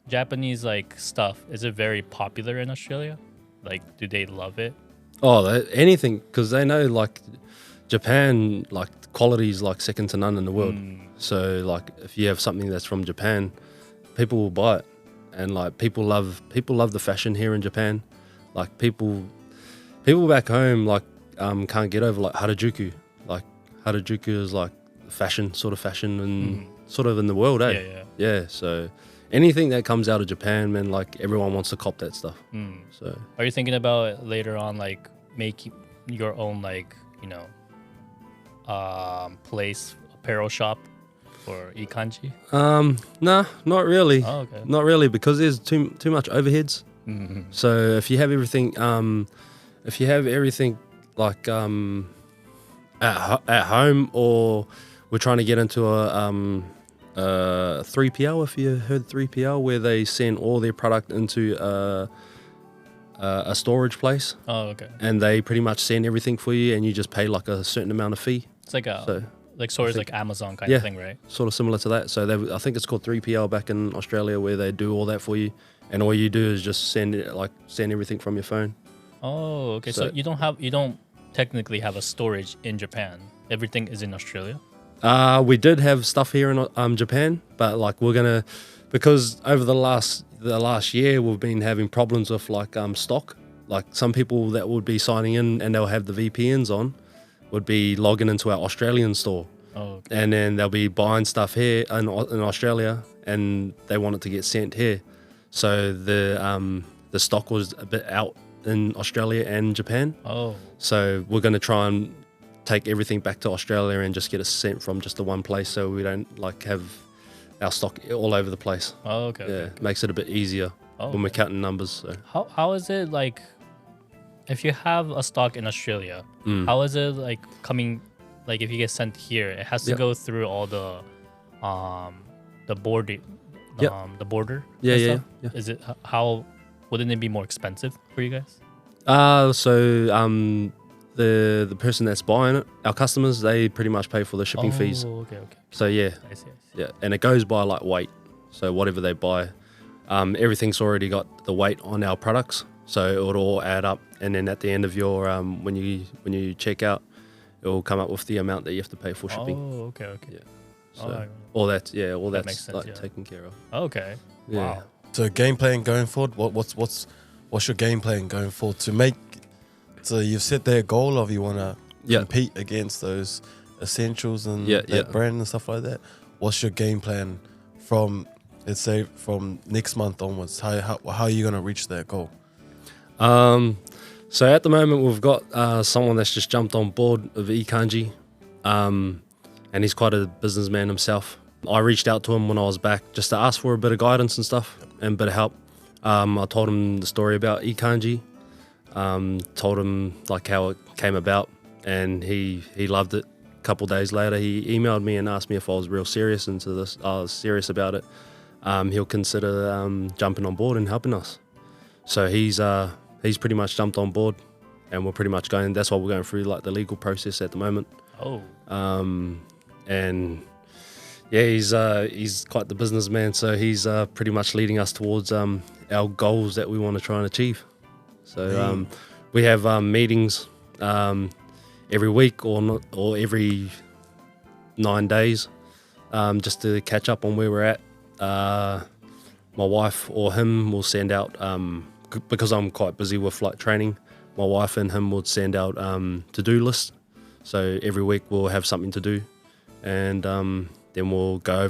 Japanese like stuff? Is it very popular in Australia? Like, do they love it? Oh, anything, because they know like Japan, like quality is like second to none in the world. So like if you have something that's from Japan, people will buy it, and like people love the fashion here in Japan. Like people back home like can't get over like Harajuku. Like Harajuku is like fashion and sort of in the world, eh? Yeah. So anything that comes out of Japan, man, like everyone wants to cop that stuff. So Are you thinking about later on like making your own like place apparel shop for iikanji? Nah, not really. Oh, okay. Not really, because there's too much overheads. So if you have everything like at home, or we're trying to get into a 3PL, if you heard 3PL, where they send all their product into a storage place, and they pretty much send everything for you, and you just pay like a certain amount of fee. It's like like Amazon kind Yeah. of thing, right? Sort of similar to that. So I think it's called 3PL back in Australia, where they do all that for you, and all you do is just send everything from your phone. Oh, okay. So So- you don't technically have a storage in Japan. everything is in Australia? We did have stuff here in Japan, but like we're gonna, because over the last year we've been having problems with like stock. Like some people that would be signing in and they'll have the VPNs on would be logging into our Australian store. Oh, okay. And then they'll be buying stuff here in Australia, and they want it to get sent here. So the stock was a bit out in Australia and Japan. Oh, So we're going to try and take everything back to Australia and just get it sent from just the one place, so we don't like have our stock all over the place. oh, okay. Yeah, okay. makes it a bit easier Oh, when we're okay. counting numbers. So. How is it like if you have a stock in Australia? Mm. How is it like coming? Like if you get sent here, it has to Yep. go through all the border, Yep. the border. Yeah, and yeah, stuff? yeah. Is it how? Wouldn't it be more expensive for you guys? The person that's buying it, our customers, they pretty much pay for the shipping fees. Okay, okay. So yeah, I see. yeah, and it goes by like weight. So whatever they buy, everything's already got the weight on our products, so it would all add up. And then at the end of your when you check out, it will come up with the amount that you have to pay for shipping. Oh, okay, okay. Yeah. Oh, So I- all that's makes sense, like yeah. taken care of. okay. Yeah. Wow. So game plan going forward. What's your game plan going forward to make? So you've set their goal of you want to Yeah. compete against those essentials and Yeah, that yeah. brand and stuff like that. What's your game plan from, let's say, from next month onwards? How are you gonna reach that goal? So at the moment we've got someone that's just jumped on board of iikanji, and he's quite a businessman himself. I reached out to him when I was back just to ask for a bit of guidance and stuff and a bit of help. I told him the story about iikanji, told him like how it came about, and he loved it. A couple days later he emailed me and asked me if I was real serious into this. I was serious about it. He'll consider jumping on board and helping us. So he's pretty much jumped on board, and we're pretty much going. That's why we're going through like the legal process at the moment. Oh, And yeah, he's quite the businessman, so he's pretty much leading us towards our goals that we want to try and achieve. So we have meetings every week or every 9 days, just to catch up on where we're at. My wife or him will send out, because I'm quite busy with like training, my wife and him would send out to-do lists. So every week we'll have something to do, and then we'll go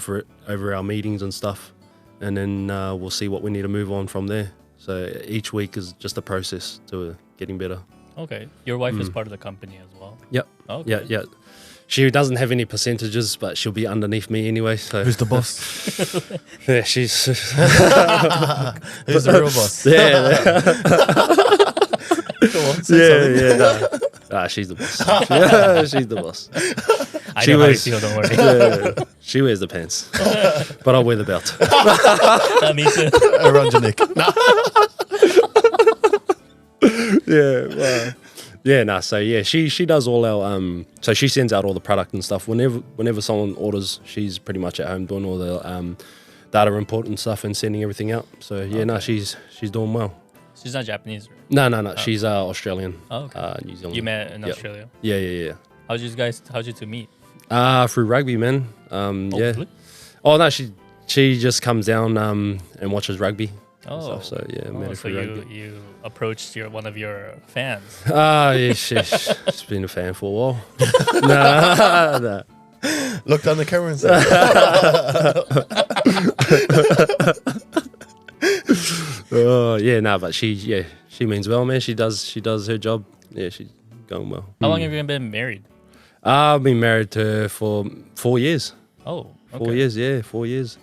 over our meetings and stuff, and then we'll see what we need to move on from there. So each week is just a process to getting better. okay. Your wife is part of the company as well. Yep. Okay. Yeah, yeah. She doesn't have any percentages, but she'll be underneath me anyway. So Who's the boss? yeah, she's Who's the real boss? yeah, Come on, say something. yeah. She's the boss. She's the boss. I She know how you was- feel. Don't worry. Yeah, she wears the pants, but I'll wear the belt. Me too. Around your neck. So yeah, she does all our so she sends out all the product and stuff. Whenever someone orders, she's pretty much at home doing all the data import and stuff and sending everything out. So yeah, she's doing well. She's not Japanese, right? No, she's Australian. Oh, okay. New Zealand. You met in Yep. Australia. Yeah. How'd you two meet? Through rugby, man. Yeah. Really? Oh no, she just comes down and watches rugby. And Oh. stuff, so yeah, met her So through rugby. you approached one of your fans. Yeah, she's been a fan for a while. No. Look down the camera and say, Oh yeah, but she means well, man. She does her job. Yeah, she's going well. How long have you been married? I've been married to her for 4 years. Oh, okay. 4 years, yeah, 4 years.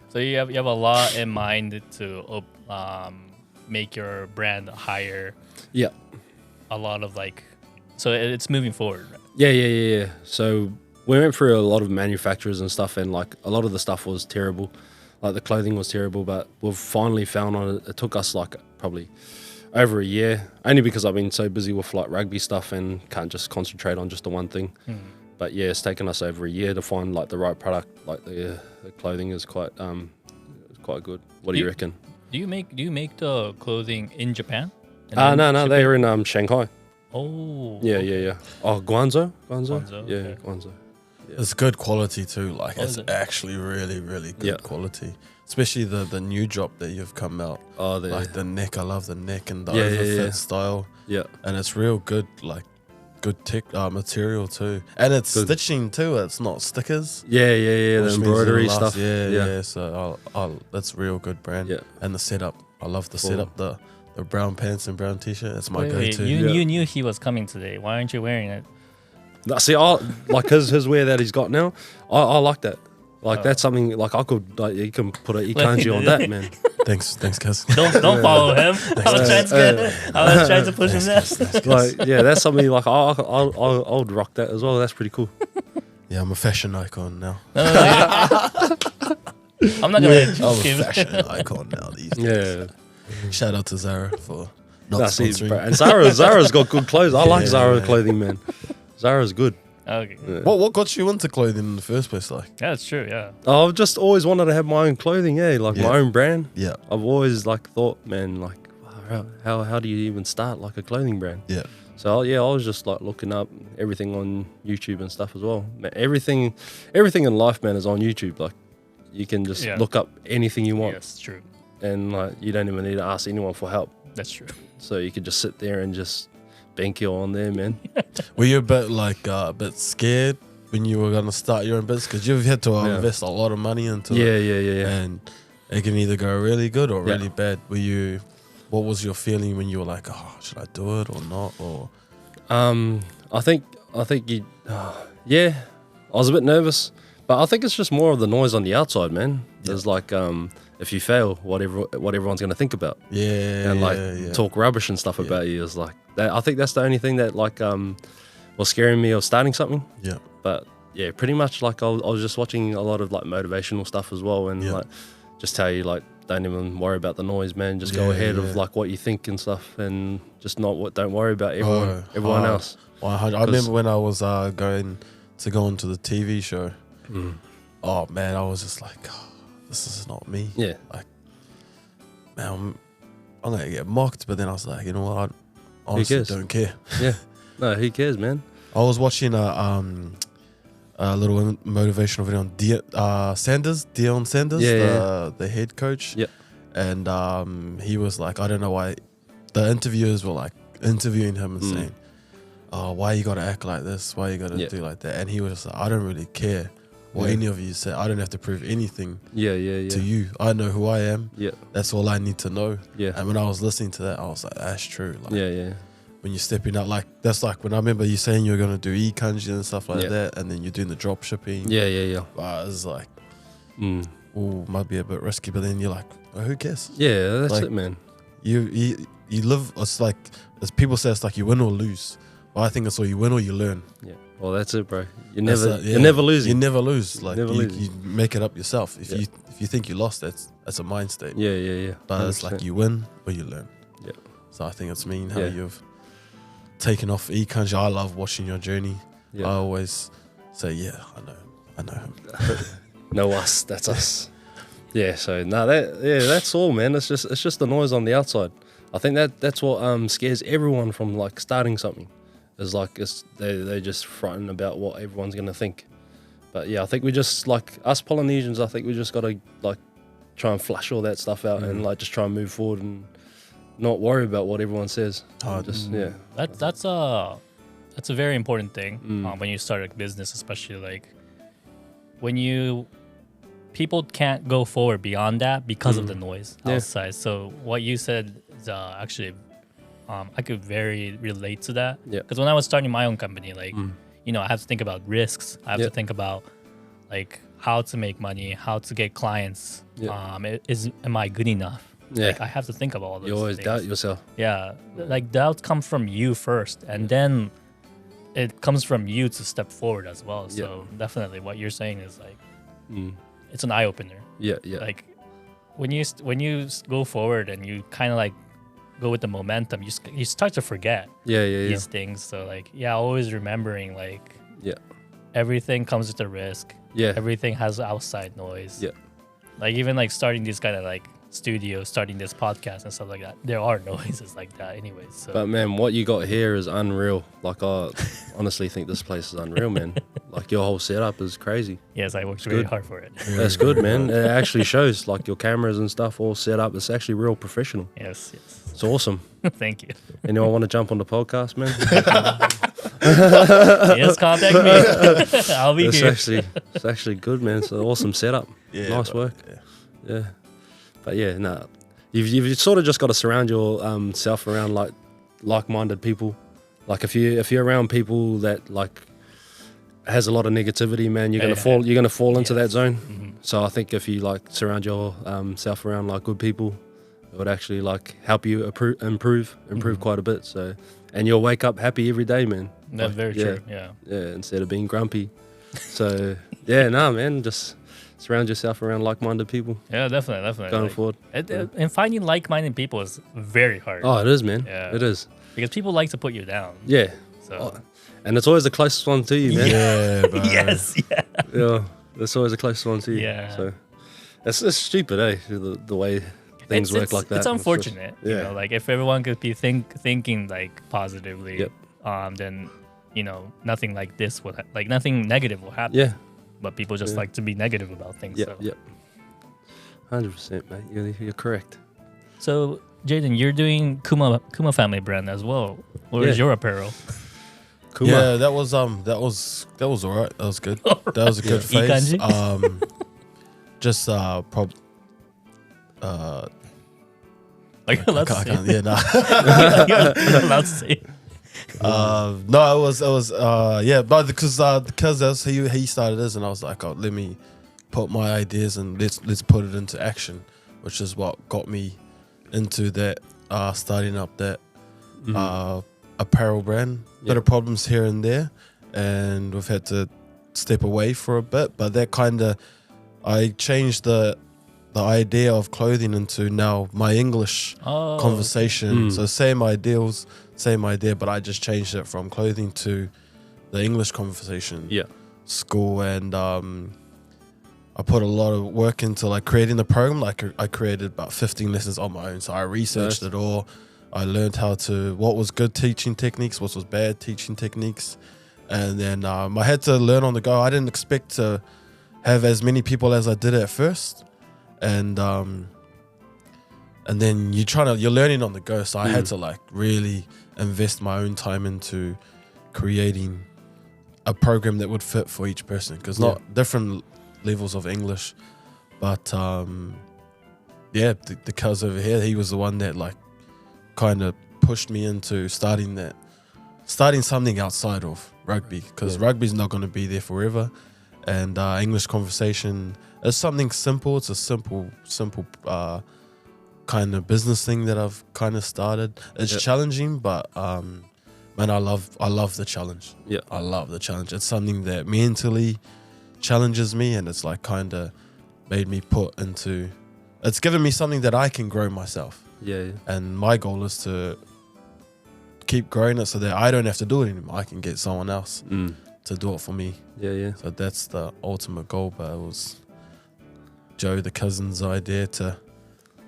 So you have a lot in mind to make your brand higher. Yeah. A lot of so it's moving forward. Right? Yeah. So we went through a lot of manufacturers and stuff, and like a lot of the stuff was terrible. Like the clothing was terrible, but we've finally found on it. It took us like probably over a year, only because I've been so busy with like rugby stuff and can't just concentrate on just the one thing. But yeah, it's taken us over a year to find like the right product. Like the clothing is quite good. What do you reckon? Do you make the clothing in Japan? And No, then ship it? they're in Shanghai. Oh. Yeah. Oh, Guangzhou? Guangzhou, Yeah, okay. Guangzou. It's good quality too. Like is it's it? actually really, really good Yeah. quality. Especially the new drop that you've come out. Oh, Like the neck, I love the neck and the Yeah, overfit yeah. style. yeah. And it's real good, like good tech material too. And it's Good. stitching too. It's not stickers. Yeah. which The means embroidery it'll last- stuff. Yeah. So that's real good brand. Yeah. And the setup, I love the Cool. setup. The brown pants and brown t-shirt. That's my Wait, go-to. you knew he was coming today. Why aren't you wearing it? No, see, I like his wear that he's got now. I like that. Like that's something like I could like you can put an iikanji on that, man. Thanks, cuz. Don't follow him. I was trying to push him there. Like yeah, that's something like I would rock that as well. That's pretty cool. Yeah, I'm a fashion icon now. No, I'm not gonna I'm a give fashion icon now these days. Yeah, Shout out to Zara for not that's it, sponsoring. bro. And Zara's got good clothes. I like Yeah, Zara yeah. clothing, man. Zara's good. Okay. Yeah. What got you into clothing in the first place? Like, Yeah, that's true. Yeah. I've just always wanted to have my own clothing. Yeah, like Yeah. my own brand. yeah, I've always like thought, man, like how do you even start like a clothing brand? yeah, So yeah, I was just like looking up everything on YouTube and stuff as well. Man, everything in life, man, is on YouTube. Like you can just Yeah. look up anything you want, Yes, true. and like you don't even need to ask anyone for help. That's true. So you could just sit there and just bank your on there, man. Were you a bit scared when you were gonna start your own business? Because you've had to Yeah. invest a lot of money into it, Yeah. and it can either go really good or Yeah. really bad. What was your feeling when you were like, oh, should I do it or not? Or I think you, yeah, I was a bit nervous, but I think it's just more of the noise on the outside, man. There's like, if you fail, what everyone's gonna think about. yeah, And like yeah. talk rubbish and stuff about you is like that. I think that's the only thing that like was scaring me of starting something. Yeah. But yeah, pretty much like I was just watching a lot of like motivational stuff as well, and Yeah. like just tell you like don't even worry about the noise, man. Just go Yeah, ahead yeah. of like what you think and stuff, and just don't worry about everyone hard. else. 100. I remember when I was going onto the TV show. Oh man, I was just like, oh, this is not me. Yeah. Man, I'm gonna get mocked. But then I was like, you know what? I honestly cares? don't care. Yeah. No, who cares, man? I was watching a little motivational video on Deion Sanders, Yeah, the head coach. Yeah. And he was like, I don't know why. The interviewers were like interviewing him and saying, "Oh, why you gotta act like this? Why you gotta Yeah. do like that?" And he was just like, "I don't really care what Yeah. any of you say. I don't have to prove anything Yeah. to you. I know who I am. Yeah. That's all I need to know." Yeah. And when I was listening to that, I was like, "That's true." Like, Yeah. when you're stepping out, like that's like when I remember you saying you're gonna do iikanji and stuff like Yeah. that, and then you're doing the drop shipping. Yeah. It's like, Mm. oh, might be a bit risky, but then you're like, well, who cares? Yeah, that's Like, it, man. You live. It's like, as people say, it's like you win or lose. But I think it's all you win or you learn. Yeah. Well, that's it, bro. That's You're it, yeah. never losing. You never lose. Like Never you, losing. you make it up yourself. If Yeah. you think you lost, that's a mind state. Yeah. But it's like 100%. you win or you learn. Yeah. So I think it's mean how Yeah. you've taken off iikanji. I love watching your journey. Yeah. I always say, yeah, I know him. No, us. That's us. Yeah. So no, that's all, man. It's just the noise on the outside. I think that's what scares everyone from like starting something. Is like they just frightened about what everyone's gonna think. But yeah, I think we just like us Polynesians. I think we just gotta like try and flush all that stuff out and like just try and move forward and not worry about what everyone says. Just yeah. That's a very important thing when you start a business, especially like when people can't go forward beyond that because of the noise outside. So what you said is actually I could very relate to that. Yeah. Because when I was starting my own company, like I have to think about risks. I have Yeah. to think about like how to make money, how to get clients. Yeah. Am I good enough? Yeah. Like I have to think about all those You always things. doubt yourself. Yeah, like doubt comes from you first, and then it comes from you to step forward as well. So definitely, what you're saying is like, it's an eye opener. Yeah. Like when you go forward and you kind of like go with the momentum, you start to forget Yeah. these things. So like, always remembering like, everything comes with a risk. Yeah. Everything has outside noise. Yeah. Like even like starting these kind of like studio starting this podcast and stuff like that, there are noises like that anyways. So. But man, what you got here is unreal. Like, I honestly think this place is unreal, man. Like, your whole setup is crazy. Yes, I worked very hard for it. That's good, man. It actually shows, like, your cameras and stuff all set up. It's actually real professional. Yes. It's awesome. Thank you. Anyone want to jump on the podcast, man? Yes, contact me. I'll be here. It's actually good, man. It's an awesome setup. Yeah, Nice bro. work. Yeah. But yeah, no. You've sort of just got to surround yourself around like-minded people. Like, if you're around people that like has a lot of negativity, man, you're gonna fall into that zone. Mm-hmm. So I think if you like surround your self around like good people, it would actually like help you improve quite a bit. So, and you'll wake up happy every day, man. That's very true. Yeah. Instead of being grumpy. So yeah, no, man, just surround yourself around like-minded people. Yeah, definitely. Going forward. And finding like-minded people is very hard. Oh, it is, man. Yeah. It is. Because people like to put you down. Yeah. So. And it's always the closest one to you, man. Yeah, bro. Yes. Yeah. Yeah. It's always the closest one to you. Yeah. So it's stupid, eh? The way things work like that. It's unfortunate. Yeah. You know, like if everyone could be thinking like positively, Yep. then you know nothing like this would like nothing negative will happen. Yeah. But people just like to be negative about things. Yep. So. Yep. 100%, mate. You're correct. So Jayden, you're doing Kuma family brand as well. What is your apparel? Kuma. Yeah, that was all right. That was good. That was a good phase. Iikanji? Just Like you're allowed to I say. can't, yeah, nah. You're allowed to say. No, it was yeah, but because that's he started this, and I was like, oh, let me put my ideas and let's put it into action, which is what got me into that starting up that apparel brand. Bit of problems here and there, and we've had to step away for a bit, but that kind of I changed the idea of clothing into now my English conversation. So same idea, but I just changed it from clothing to the English conversation. Yeah. School, and I put a lot of work into like creating the program. Like I created about 15 lessons on my own. So I researched it all. I learned what was good teaching techniques, what was bad teaching techniques, and then I had to learn on the go. I didn't expect to have as many people as I did at first, and then you're learning on the go. So I had to like really invest my own time into creating a program that would fit for each person, because not different levels of English, but the cuz over here, he was the one that like kind of pushed me into starting something outside of rugby, because rugby's not going to be there forever, and English conversation is something simple. It's a simple kind of business thing that I've kind of started. It's challenging, but man, I love the challenge. Yeah, I love the challenge. It's something that mentally challenges me, and it's like kind of made me it's given me something that I can grow myself. Yeah. And my goal is to keep growing it so that I don't have to do it anymore. I can get someone else to do it for me. Yeah. So that's the ultimate goal. But it was Joe, the cousin's idea, to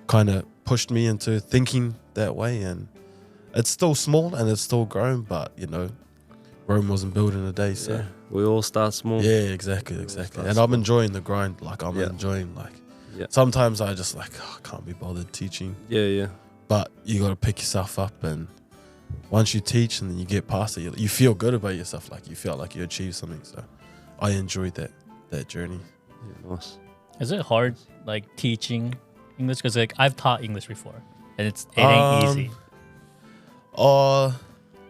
kind of pushed me into thinking that way. And it's still small and it's still growing, but you know, Rome wasn't built in a day. So we all start small. yeah, exactly. And I'm enjoying the grind. Like I'm enjoying sometimes I just like, I can't be bothered teaching. Yeah. But you got to pick yourself up, and once you teach and then you get past it, you feel good about yourself. Like you feel like you achieved something. So I enjoyed that journey. Yeah, nice. Is it hard like teaching English? Because like I've taught English before, and it ain't easy.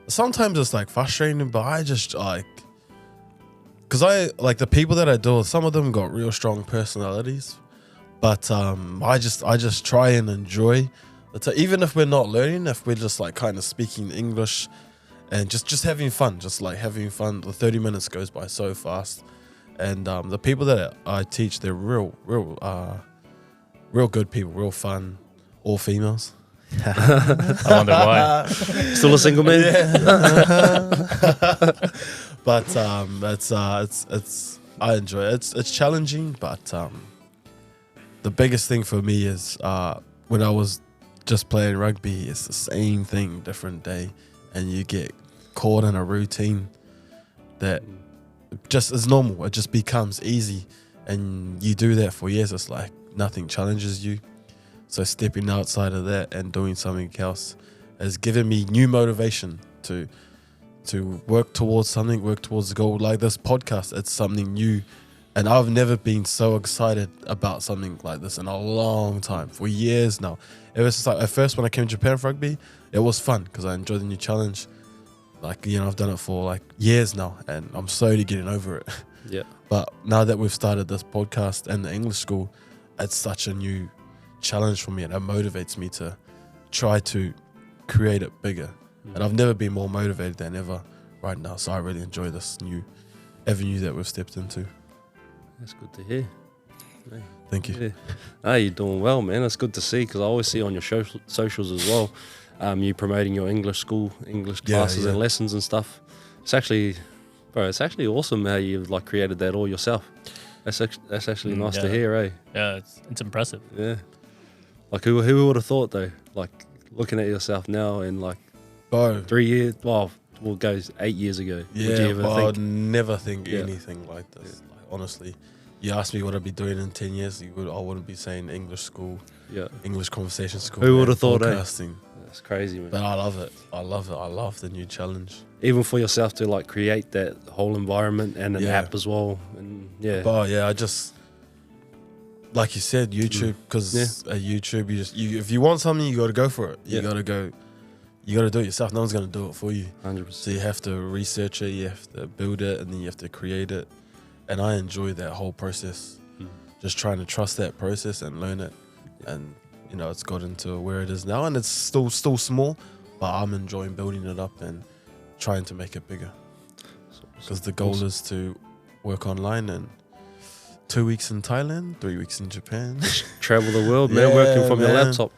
Sometimes it's like frustrating, but I just like, because I like the people that I deal with, some of them got real strong personalities, but I just try and enjoy even if we're not learning, if we're just like kind of speaking English and just having fun, just like having fun. The 30 minutes goes by so fast, and the people that I teach, they're real good people, real fun, all females. I wonder why. Still a single man? But it's I enjoy it. It's challenging, but the biggest thing for me is when I was just playing rugby, it's the same thing, different day, and you get caught in a routine that just is normal. It just becomes easy, and you do that for years. It's like nothing challenges you. So stepping outside of that and doing something else has given me new motivation to work towards something, work towards the goal. Like this podcast, it's something new, and I've never been so excited about something like this in a long time, for years now. It was just like at first when I came to Japan for rugby, it was fun because I enjoyed the new challenge. Like, you know, I've done it for like years now, and I'm slowly getting over it. Yeah. But now that we've started this podcast and the English school, it's such a new challenge for me, and it motivates me to try to create it bigger. And I've never been more motivated than ever right now. So I really enjoy this new avenue that we've stepped into. That's good to hear. Hey. Thank you. Yeah. No, you're doing well, man. That's good to see, because I always see on your socials as well, you promoting your English school, English classes and lessons and stuff. It's actually, bro, it's actually awesome how you've like created that all yourself. That's actually nice to hear, eh? Yeah, it's impressive. Yeah. Like who would have thought though? Like looking at yourself now and like Bro. 3 years, well goes 8 years ago. Yeah, would you ever I'd think? never think anything like this. Like, honestly, you asked me what I'd be doing in 10 years, I wouldn't be saying English school, English conversation school. Who would have thought, podcasting. That's crazy, man. But I love it. I love it. I love the new challenge. Even for yourself to like create that whole environment and an app as well. And But yeah, I just, like you said, YouTube, because at YouTube, if you want something, you got to go for it. You got to go. You got to do it yourself. No one's going to do it for you. 100%. So you have to research it, you have to build it, and then you have to create it. And I enjoy that whole process. Just trying to trust that process and learn it. And, you know, it's got into where it is now. And it's still small, but I'm enjoying building it up and trying to make it bigger. Because the goal is to work online and 2 weeks in Thailand, 3 weeks in Japan. Travel the world, man, working from your laptop.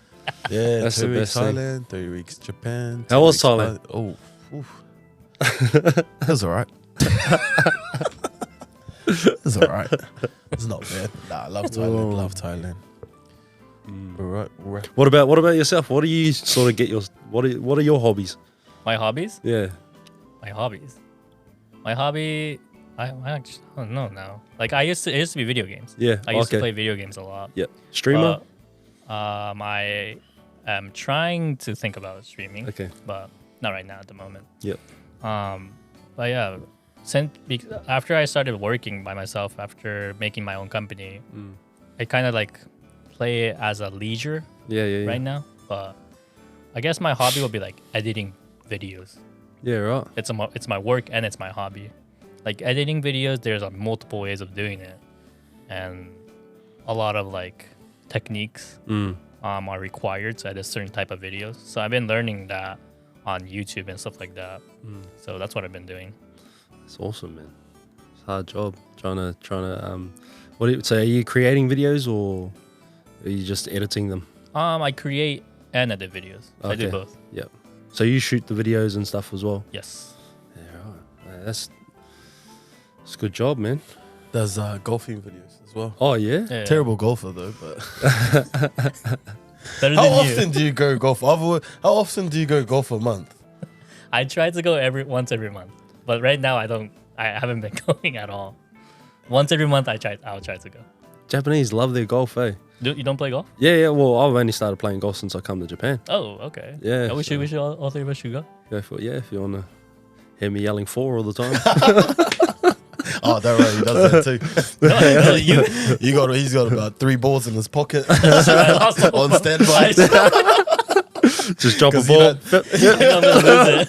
Yeah, That's 2 the weeks best thing. Thailand, 3 weeks Japan. How 2 was weeks Thailand? Bali. It was alright. It was alright. It's not bad. Nah, I love Thailand. Love Thailand. Alright. What about yourself? What do you sort of get your what are your hobbies? My hobbies? Yeah. My hobby, I actually don't know now. Like it used to be video games. Yeah. I used to play video games a lot. Yeah. Streamer? I am trying to think about streaming. Okay. But not right now at the moment. Yep. But yeah, after I started working by myself, after making my own company, I kind of like play it as a leisure right now. But I guess my hobby would be like editing videos. Yeah, right. It's my work and it's my hobby. Like editing videos, there's multiple ways of doing it, and a lot of like techniques are required to edit certain type of videos. So I've been learning that on YouTube and stuff like that. So that's what I've been doing. It's awesome, man. It's a hard job trying to so are you creating videos or are you just editing them? I create and edit videos. So I do both. Yep. So you shoot the videos and stuff as well? Yes. Yeah, right. That's a good job, man. Does golfing videos as well. Oh, yeah? Terrible golfer though, but Better how than often do you go golf? How often do you go golf a month? I try to go once every month, but right now I haven't been going at all. Once every month I'll try to go. Japanese love their golf, eh? You don't play golf? Yeah. Well, I've only started playing golf since I come to Japan. Oh, okay. Yeah. We should all three of us should go. Go for it. Yeah, if you want to hear me yelling 4 all the time. Oh, don't worry, he does that too. No, you. He's got about 3 balls in his pocket I lost the on one. standby. Just drop a 'Cause you ball. don't- I'm gonna lose it.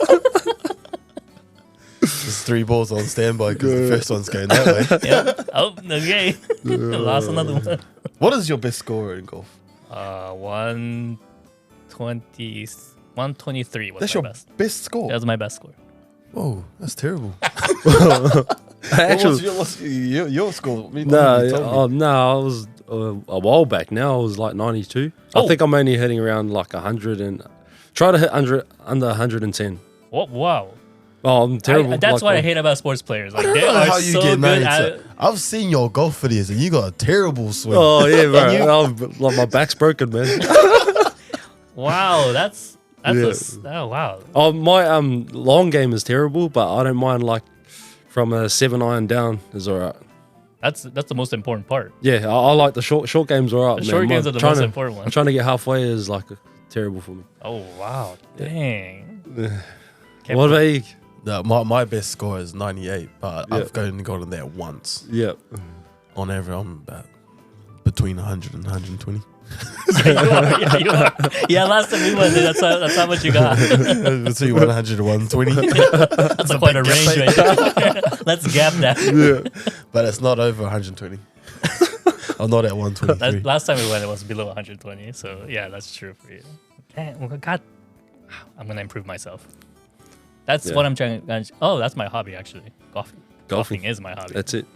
There's 3 balls on standby because the first one's going that way. Yeah. Oh, okay. Lost another one. What is your best score in golf? 123 was That's my your best. best score. That was my best score. Whoa, that's terrible. Actually, what's your score? I I was a while back. Now I was like 92. I think I'm only hitting around like 100 and try to hit under 110. Oh, wow. Oh, I'm terrible. That's like, what I hate about sports players. Like I they don't know are how you so get good 92. at it. I've seen your golf videos and you got a terrible swing. Oh yeah, bro. Like my back's broken, man. Wow, that's Yeah. oh wow. Oh, my long game is terrible, but I don't mind like from a 7-iron down is all right. That's the most important part. Yeah, I like the short games all right. The short games are the most important ones. Trying to get halfway is like terrible for me. Oh wow, dang. What about you? No, my best score is 98, but Yeah. I've only gotten there once. Yeah. On average, I'm about between 100 and 120. You are. Yeah, last time we went, that's how much you got. Between 100 and 120. That's quite a range right there. Let's gap that. But it's not over 120. I'm not at 123. Last time we went, it was below 120. So yeah, that's true for you. Dang, well, God, I'm gonna improve myself. That's what I'm trying to. Oh, that's my hobby actually. Golfing is my hobby. That's it.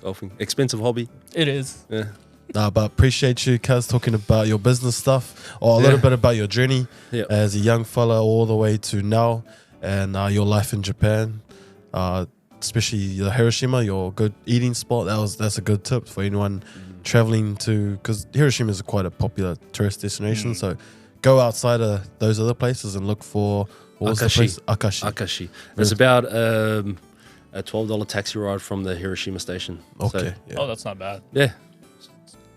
Golfing. Expensive hobby. It is. Yeah. But appreciate you, Kaz, talking about your business stuff or a little bit about your journey as a young fella all the way to now and your life in Japan, especially the Hiroshima, your good eating spot. That's a good tip for anyone traveling to, because Hiroshima is quite a popular tourist destination. So go outside of those other places and look for what was the place? Akashi. It's about a $12 taxi ride from the Hiroshima station. Okay. So, Oh, that's not bad. yeah.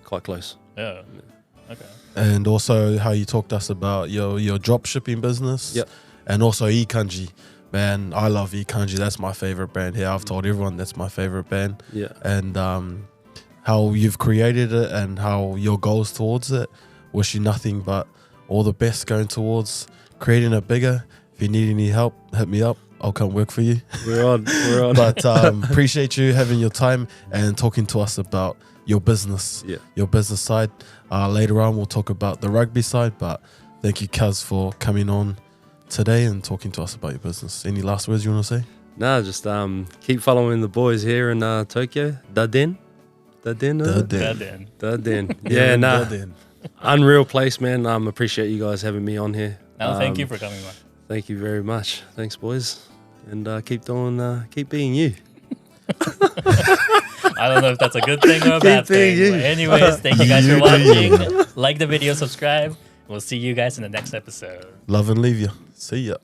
Quite close. Yeah. Okay. And also how you talked to us about your drop shipping business. Yep. And also iikanji. Man, I love iikanji. That's my favorite brand here. I've told everyone that's my favorite band. Yeah. And how you've created it and how your goals towards it. Wish you nothing but all the best going towards creating it bigger. If you need any help, hit me up. I'll come work for you. We're on. But appreciate you having your time and talking to us about your business, your business side. Later on, we'll talk about the rugby side. But thank you, Kaz, for coming on today and talking to us about your business. Any last words you want to say? No, just keep following the boys here in Tokyo. DaDen. Yeah, nah. Unreal place, man. Appreciate you guys having me on here. No, thank you for coming on. Thank you very much. Thanks, boys. And keep being you. I don't know if that's a good thing or a bad thing. But anyways, thank you guys for watching. Like the video, subscribe. We'll see you guys in the next episode. Love and leave you. See ya.